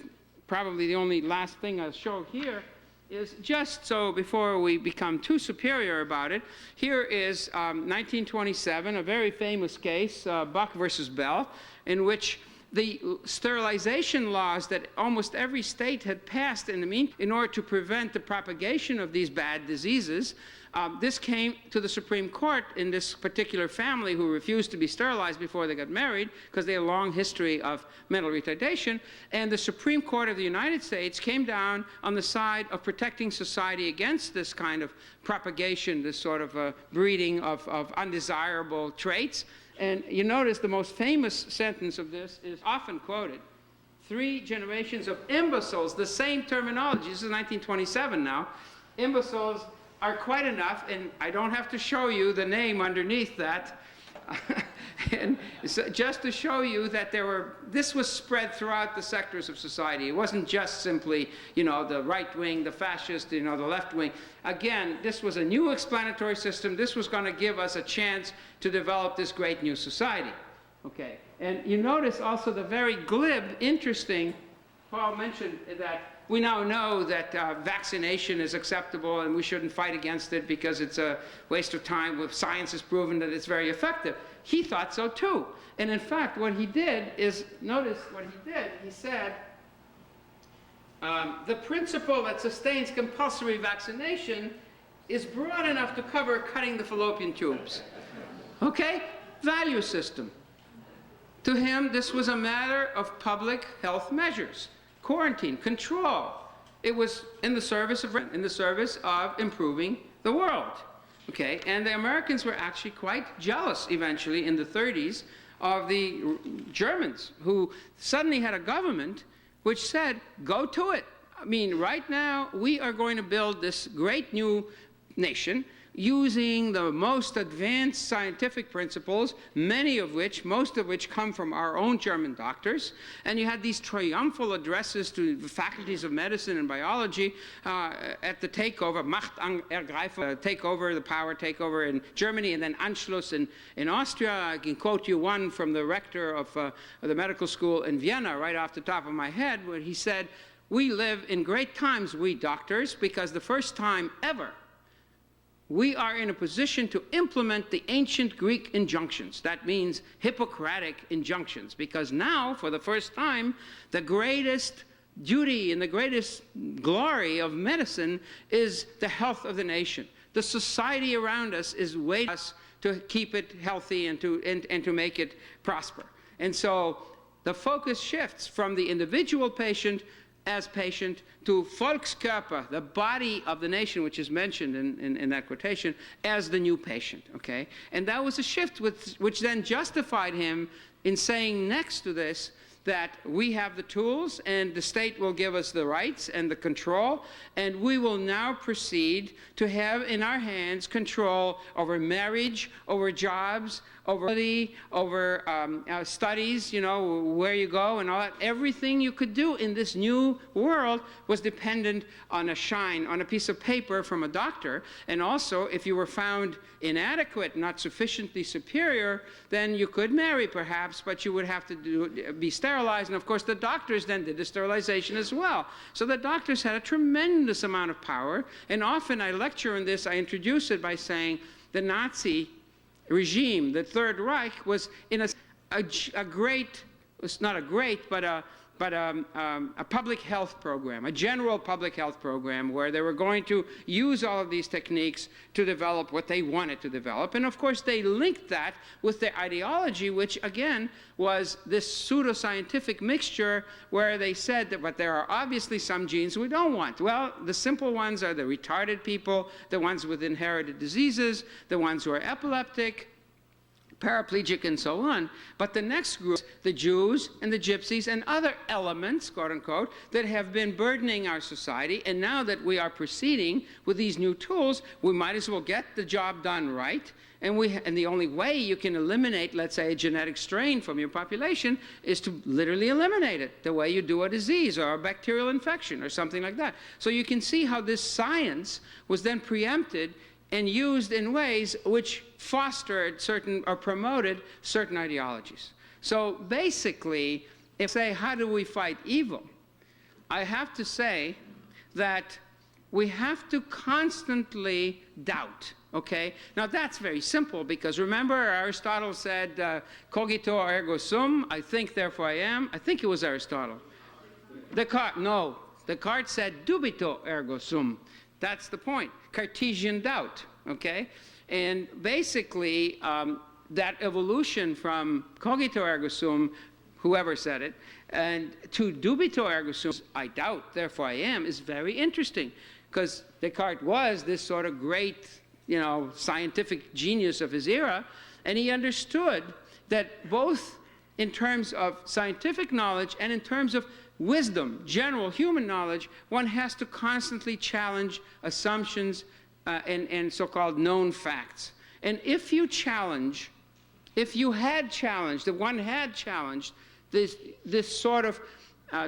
probably the only last thing I'll show here is just so before we become too superior about it, here is 1927, a very famous case, Buck versus Bell, in which the sterilization laws that almost every state had passed in order to prevent the propagation of these bad diseases, this came to the Supreme Court in this particular family who refused to be sterilized before they got married because they had a long history of mental retardation. And the Supreme Court of the United States came down on the side of protecting society against this kind of propagation, this sort of breeding of undesirable traits. And you notice the most famous sentence of this is often quoted. 3 generations of imbeciles, the same terminology. This is 1927 now. Imbeciles are quite enough, and I don't have to show you the name underneath that. And so just to show you that this was spread throughout the sectors of society. It wasn't just simply, you know, the right wing, the fascist, you know, the left wing. Again, this was a new explanatory system. This was going to give us a chance to develop this great new society. Okay, and you notice also the very glib, interesting, Paul mentioned that we now know that vaccination is acceptable and we shouldn't fight against it because it's a waste of time. Science has proven that it's very effective. He thought so too. And in fact, what he did is, notice what he did. He said, the principle that sustains compulsory vaccination is broad enough to cover cutting the fallopian tubes. Okay? Value system. To him, this was a matter of public health measures. Quarantine, control. It was in the service of improving the world. Okay, and the Americans were actually quite jealous eventually in the 30s of the Germans, who suddenly had a government which said, go to it. I mean, right now we are going to build this great new nation using the most advanced scientific principles, most of which come from our own German doctors. And you had these triumphal addresses to the faculties of medicine and biology at the takeover, Machtergreifung, takeover, the power takeover in Germany, and then Anschluss in Austria. I can quote you one from the rector of the medical school in Vienna, right off the top of my head, where he said, "We live in great times, we doctors, because the first time ever we are in a position to implement the ancient Greek injunctions." That means Hippocratic injunctions, because now, for the first time, the greatest duty and the greatest glory of medicine is the health of the nation. The society around us is waiting for us to keep it healthy and to make it prosper. And so the focus shifts from the individual patient as patient to Volkskörper, the body of the nation, which is mentioned in that quotation, as the new patient, okay? And that was a shift which then justified him in saying next to this that we have the tools and the state will give us the rights and the control, and we will now proceed to have in our hands control over marriage, over jobs, over studies, you know, where you go and all that. Everything you could do in this new world was dependent on a piece of paper from a doctor. And also, if you were found inadequate, not sufficiently superior, then you could marry perhaps, but you would have to be sterilized. And of course, the doctors then did the sterilization as well. So the doctors had a tremendous amount of power. And often I lecture on this, I introduce it by saying the Nazi regime, the Third Reich, was in a great, it's not a great, but a public health program, a general public health program where they were going to use all of these techniques to develop what they wanted to develop. And of course, they linked that with their ideology, which again was this pseudoscientific mixture where they said that, but there are obviously some genes we don't want. Well, the simple ones are the retarded people, the ones with inherited diseases, the ones who are epileptic, paraplegic, and so on. But the next group, the Jews and the Gypsies and other elements, quote unquote, that have been burdening our society. And now that we are proceeding with these new tools, we might as well get the job done right. And the only way you can eliminate, let's say, a genetic strain from your population is to literally eliminate it, the way you do a disease or a bacterial infection or something like that. So you can see how this science was then preempted and used in ways which fostered certain or promoted certain ideologies. So basically, if say, how do we fight evil? I have to say that we have to constantly doubt, okay? Now that's very simple because remember Aristotle said, cogito ergo sum, I think therefore I am. I think it was Aristotle. Descartes said dubito ergo sum. That's the point, Cartesian doubt, okay? And basically, that evolution from cogito ergo sum, whoever said it, and to dubito ergo sum, I doubt, therefore I am, is very interesting. Because Descartes was this sort of great, scientific genius of his era, and he understood that both in terms of scientific knowledge and in terms of wisdom, general human knowledge, one has to constantly challenge assumptions and so-called known facts. And if you had challenged this sort of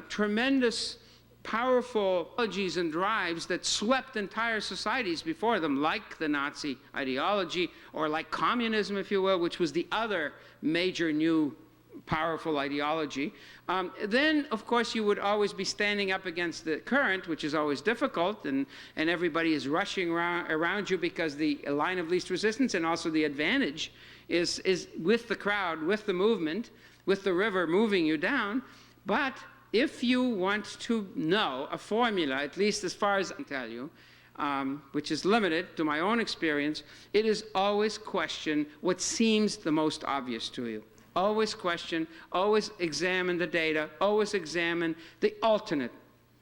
tremendous, powerful ideologies and drives that swept entire societies before them, like the Nazi ideology, or like communism, if you will, which was the other major new powerful ideology, then of course you would always be standing up against the current, which is always difficult, and everybody is rushing around you because the line of least resistance and also the advantage is with the crowd, with the movement, with the river moving you down. But if you want to know a formula, at least as far as I can tell you, which is limited to my own experience, it is always question what seems the most obvious to you. Always question, always examine the data, always examine the alternate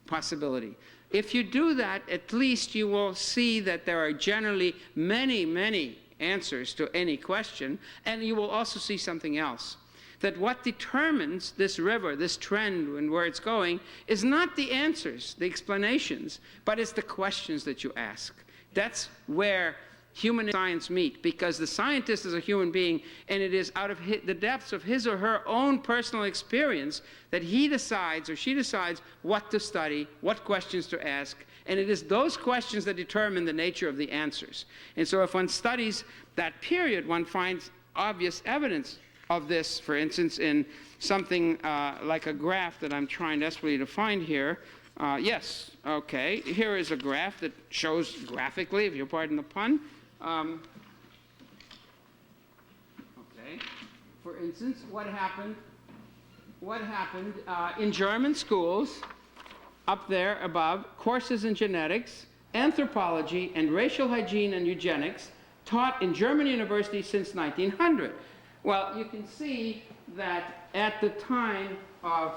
possibility. If you do that, at least you will see that there are generally many, many answers to any question, and you will also see something else. That what determines this river, this trend and where it's going, is not the answers, the explanations, but it's the questions that you ask. That's where human science meet, because the scientist is a human being, and it is out of the depths of his or her own personal experience that he decides or she decides what to study, what questions to ask, and it is those questions that determine the nature of the answers. And so if one studies that period, one finds obvious evidence of this, for instance, in something like a graph that I'm trying desperately to find here. Yes, okay, here is a graph that shows graphically, if you'll pardon the pun. Okay, for instance, what happened in German schools up there above, courses in genetics, anthropology, and racial hygiene and eugenics taught in German universities since 1900. Well, you can see that at the time of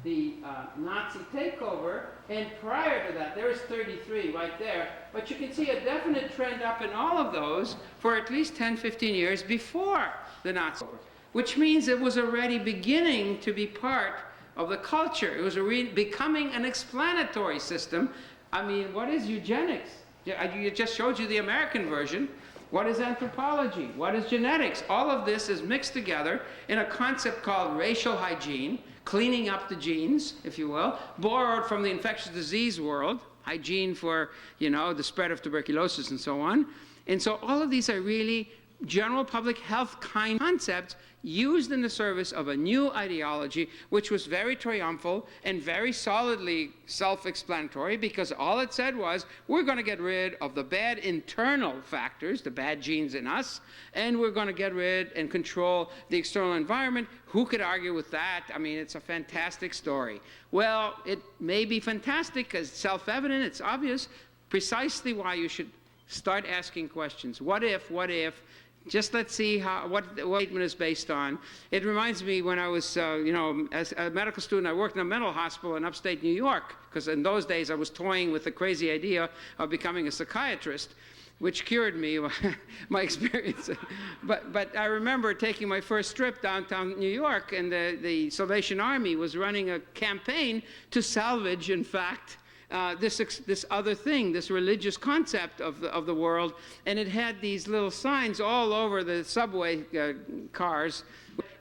the Nazi takeover, and prior to that, there's 33 right there, but you can see a definite trend up in all of those for at least 10, 15 years before the Nazi takeover, which means it was already beginning to be part of the culture. It was becoming an explanatory system. I mean, what is eugenics? I just showed you the American version. What is anthropology? What is genetics? All of this is mixed together in a concept called racial hygiene, cleaning up the genes, if you will, borrowed from the infectious disease world, hygiene for, the spread of tuberculosis and so on. And so all of these are really general public health kind concepts used in the service of a new ideology, which was very triumphal and very solidly self-explanatory, because all it said was, we're going to get rid of the bad internal factors, the bad genes in us, and we're going to get rid and control the external environment. Who could argue with that? I mean, it's a fantastic story. Well, it may be fantastic because it's self-evident, it's obvious, precisely why you should start asking questions. What if, what if? Just let's see what the statement is based on. It reminds me when I was, as a medical student, I worked in a mental hospital in upstate New York, because in those days I was toying with the crazy idea of becoming a psychiatrist, which cured me of my experience. But I remember taking my first trip downtown New York, and the Salvation Army was running a campaign to salvage, in fact, this other thing, this religious concept of the world, and it had these little signs all over the subway cars.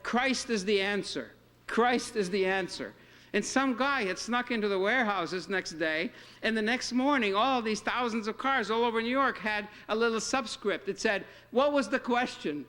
Christ is the answer. Christ is the answer. And some guy had snuck into the warehouses next day, and the next morning, all these thousands of cars all over New York had a little subscript. It said, "What was the question?"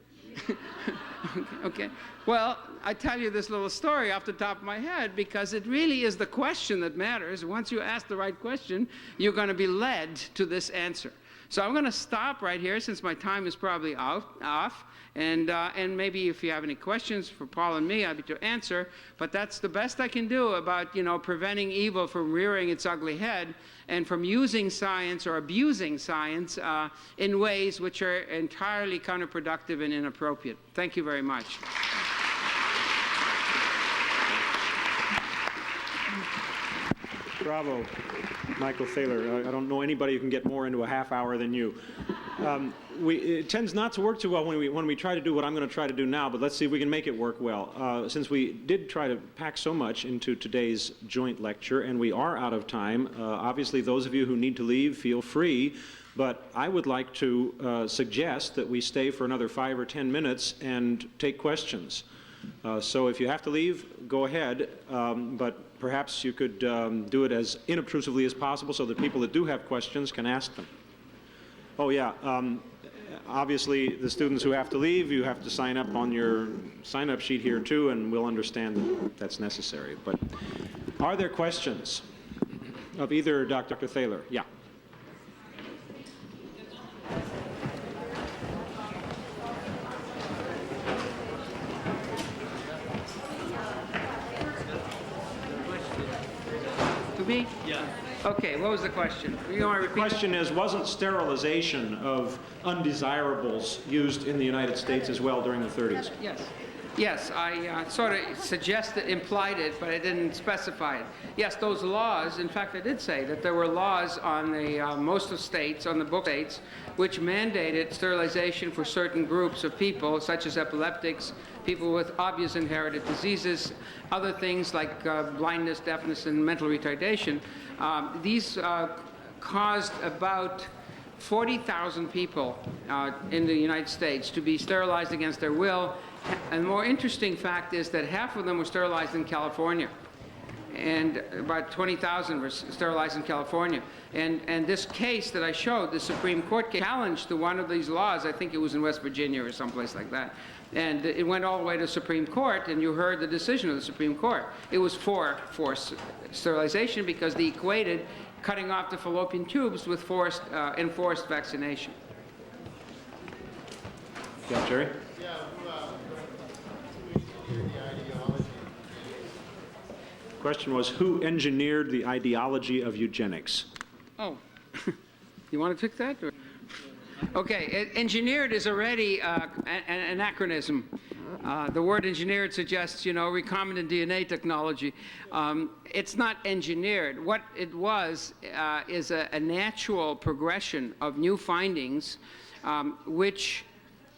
Okay. Well, I tell you this little story off the top of my head because it really is the question that matters. Once you ask the right question, you're going to be led to this answer. So I'm going to stop right here since my time is probably off. And maybe if you have any questions for Paul and me, I'd be to answer. But that's the best I can do about, preventing evil from rearing its ugly head and from using science or abusing science in ways which are entirely counterproductive and inappropriate. Thank you very much. Bravo, Michael Thaler. I don't know anybody who can get more into a half hour than you. It tends not to work too well when we try to do what I'm going to try to do now, but let's see if we can make it work well. Since we did try to pack so much into today's joint lecture, and we are out of time, obviously those of you who need to leave, feel free, but I would like to suggest that we stay for another 5 or 10 minutes and take questions. So if you have to leave, go ahead, but perhaps you could do it as inobtrusively as possible so that people that do have questions can ask them. Oh yeah, obviously the students who have to leave, you have to sign up on your sign-up sheet here too, and we'll understand that that's necessary. But are there questions of either Dr. Thaler? Yeah. To me? Yeah. Okay, what was the question? You want to repeat? The question is, wasn't sterilization of undesirables used in the United States as well during the 30s? Yes. Yes, I sort of suggested, implied it, but I didn't specify it. Yes, those laws, in fact, I did say that there were laws on the most of states, on the book states, which mandated sterilization for certain groups of people, such as epileptics, people with obvious inherited diseases, other things like blindness, deafness, and mental retardation. These caused about 40,000 people in the United States to be sterilized against their will. And the more interesting fact is that half of them were sterilized in California, and about 20,000 were sterilized in California. And this case that I showed, the Supreme Court case, challenged to one of these laws. I think it was in West Virginia or someplace like that. And it went all the way to the Supreme Court, and you heard the decision of the Supreme Court. It was for forced sterilization because they equated cutting off the fallopian tubes with enforced vaccination. Yeah, Jerry? The question was, who engineered the ideology of eugenics? Oh, you want to pick that? Or? Okay, engineered is already an anachronism. The word engineered suggests, recombinant DNA technology. It's not engineered. What it was is a natural progression of new findings which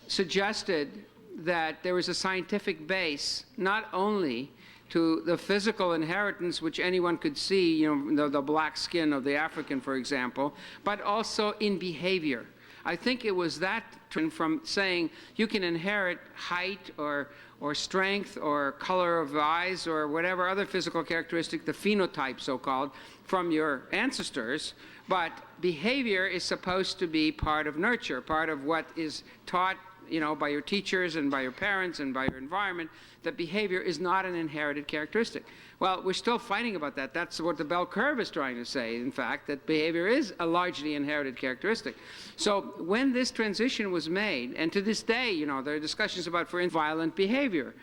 suggested that there was a scientific base, not only to the physical inheritance which anyone could see, the black skin of the African, for example, but also in behavior. I think it was that from saying you can inherit height or strength or color of eyes or whatever other physical characteristic, the phenotype so-called, from your ancestors, but behavior is supposed to be part of nurture, part of what is taught by your teachers and by your parents and by your environment, that behavior is not an inherited characteristic. Well, we're still fighting about that. That's what the bell curve is trying to say, in fact, that behavior is a largely inherited characteristic. So when this transition was made, and to this day, there are discussions about, for instance, violent behavior.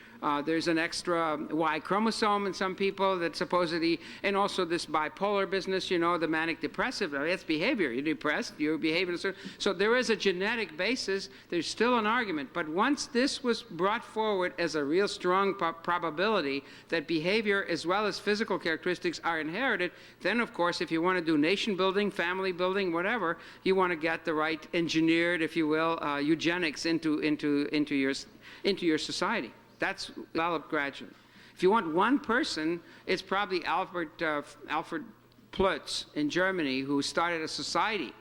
There's an extra Y chromosome in some people that supposedly, and also this bipolar business, the manic depressive, that's behavior. You're depressed, you're behaving. So there is a genetic basis. There's still an argument. But once this was brought forward as a real strong probability that behavior as well as physical characteristics are inherited, then of course, if you want to do nation building, family building, whatever, you want to get the right engineered, if you will, eugenics into your society. That's developed gradually. If you want one person, it's probably Alfred Plutz in Germany, who started a society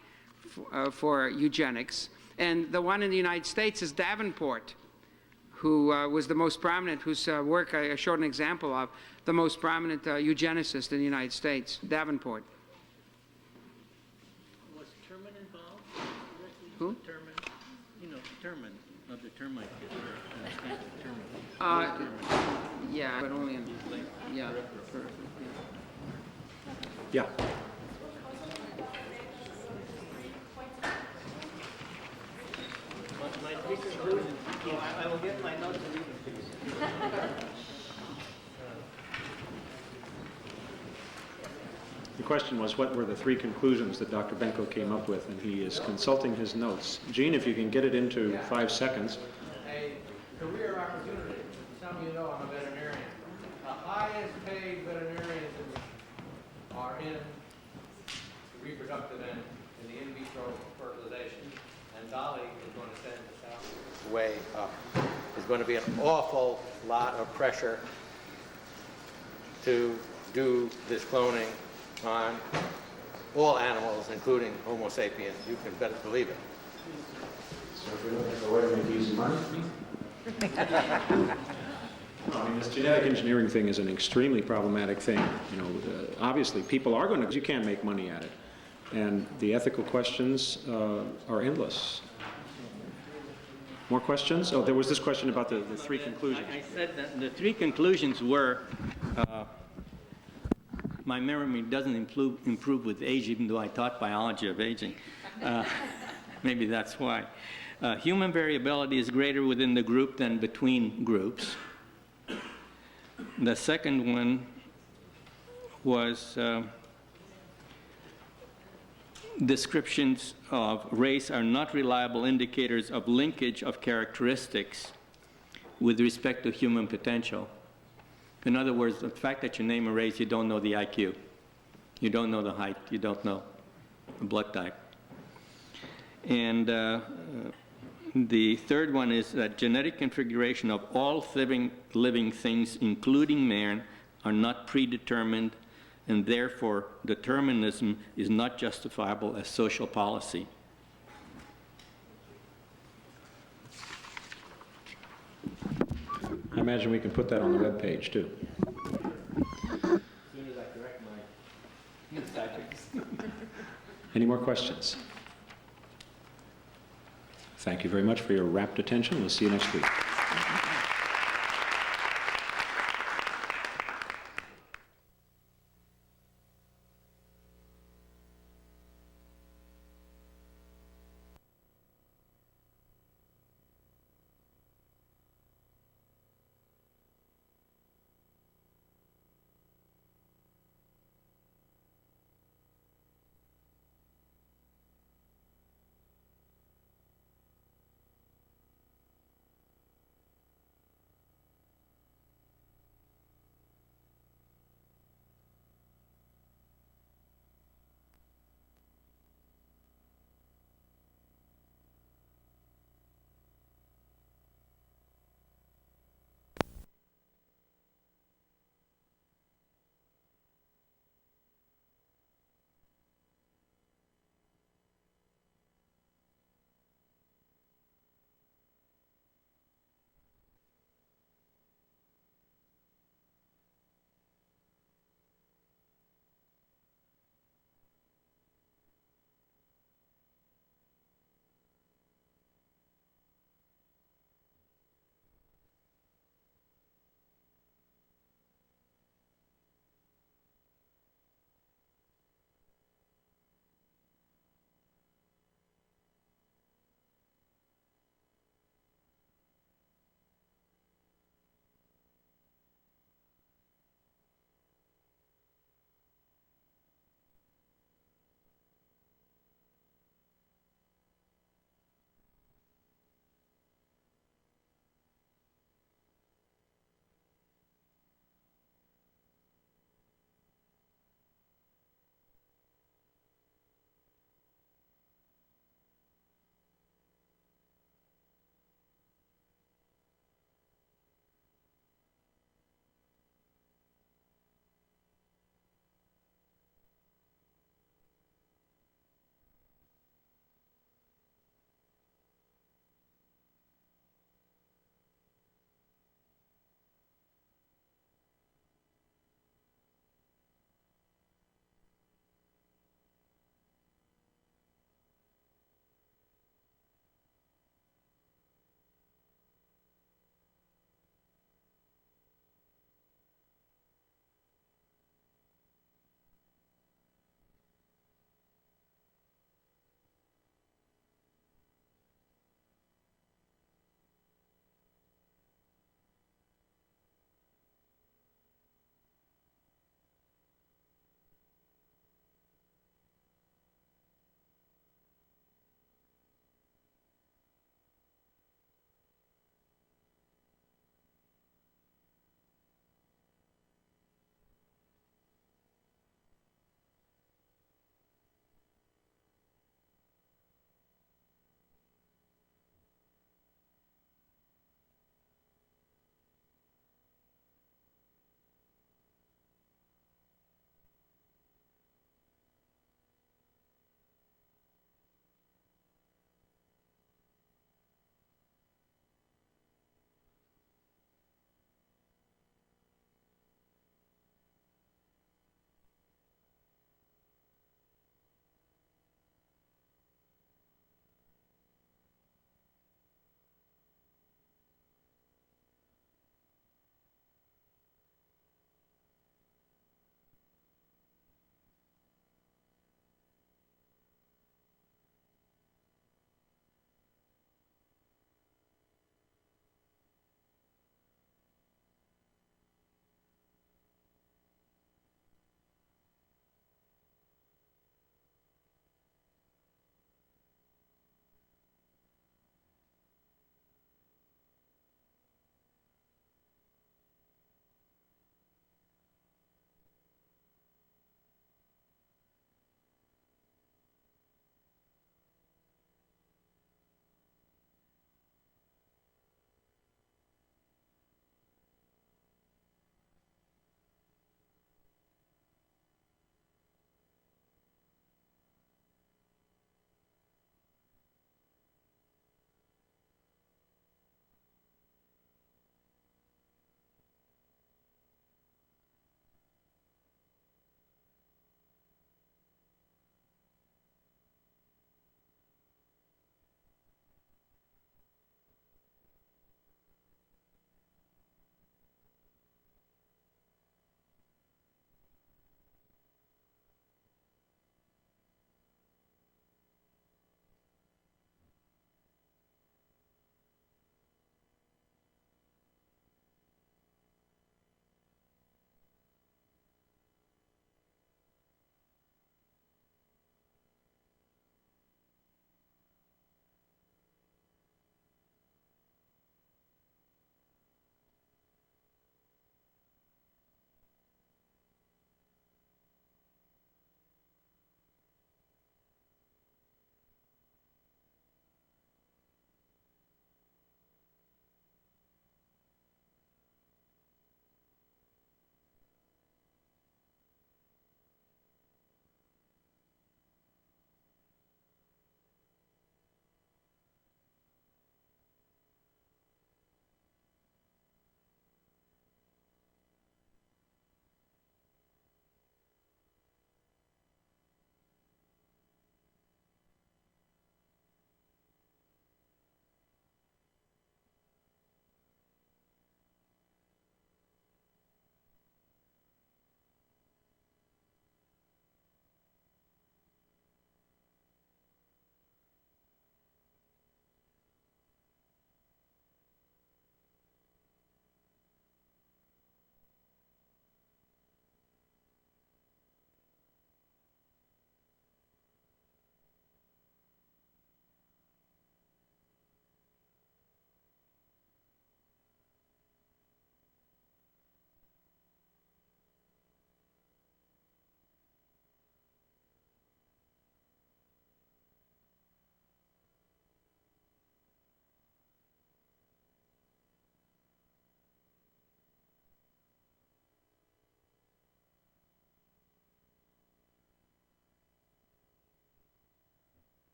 for eugenics. And the one in the United States is Davenport, who was the most prominent, whose work I showed an example of, the most prominent eugenicist in the United States, Davenport. Was Terman involved? Who? Terman, Terman of the termite Yeah, but only in, yeah. Yeah. My three conclusions, I will get my notes and read them to you. The question was, what were the three conclusions that Dr. Benko came up with, and he is consulting his notes. Gene, if you can get it into 5 seconds. A career opportunity. Some of you know I'm a veterinarian. The highest paid veterinarians are in the reproductive end, in the in vitro fertilization. And Dolly is going to send us out way up. There's going to be an awful lot of pressure to do this cloning on all animals, including Homo sapiens. You can better believe it. So if we're looking for a way to make easy money? I mean, this genetic engineering thing is an extremely problematic thing. Obviously, people are going to, you can't make money at it. And the ethical questions are endless. More questions? Oh, there was this question about the three conclusions. I said that the three conclusions were, my memory doesn't improve with age, even though I taught biology of aging. Maybe that's why. Human variability is greater within the group than between groups. The second one was descriptions of race are not reliable indicators of linkage of characteristics with respect to human potential. In other words, the fact that you name a race, you don't know the IQ. You don't know the height. You don't know the blood type. And the third one is that genetic configuration of all living things, including man, are not predetermined, and therefore determinism is not justifiable as social policy. I imagine we can put that on the web page too. As soon as I correct my mistakes. Any more questions? Thank you very much for your rapt attention. We'll see you next week.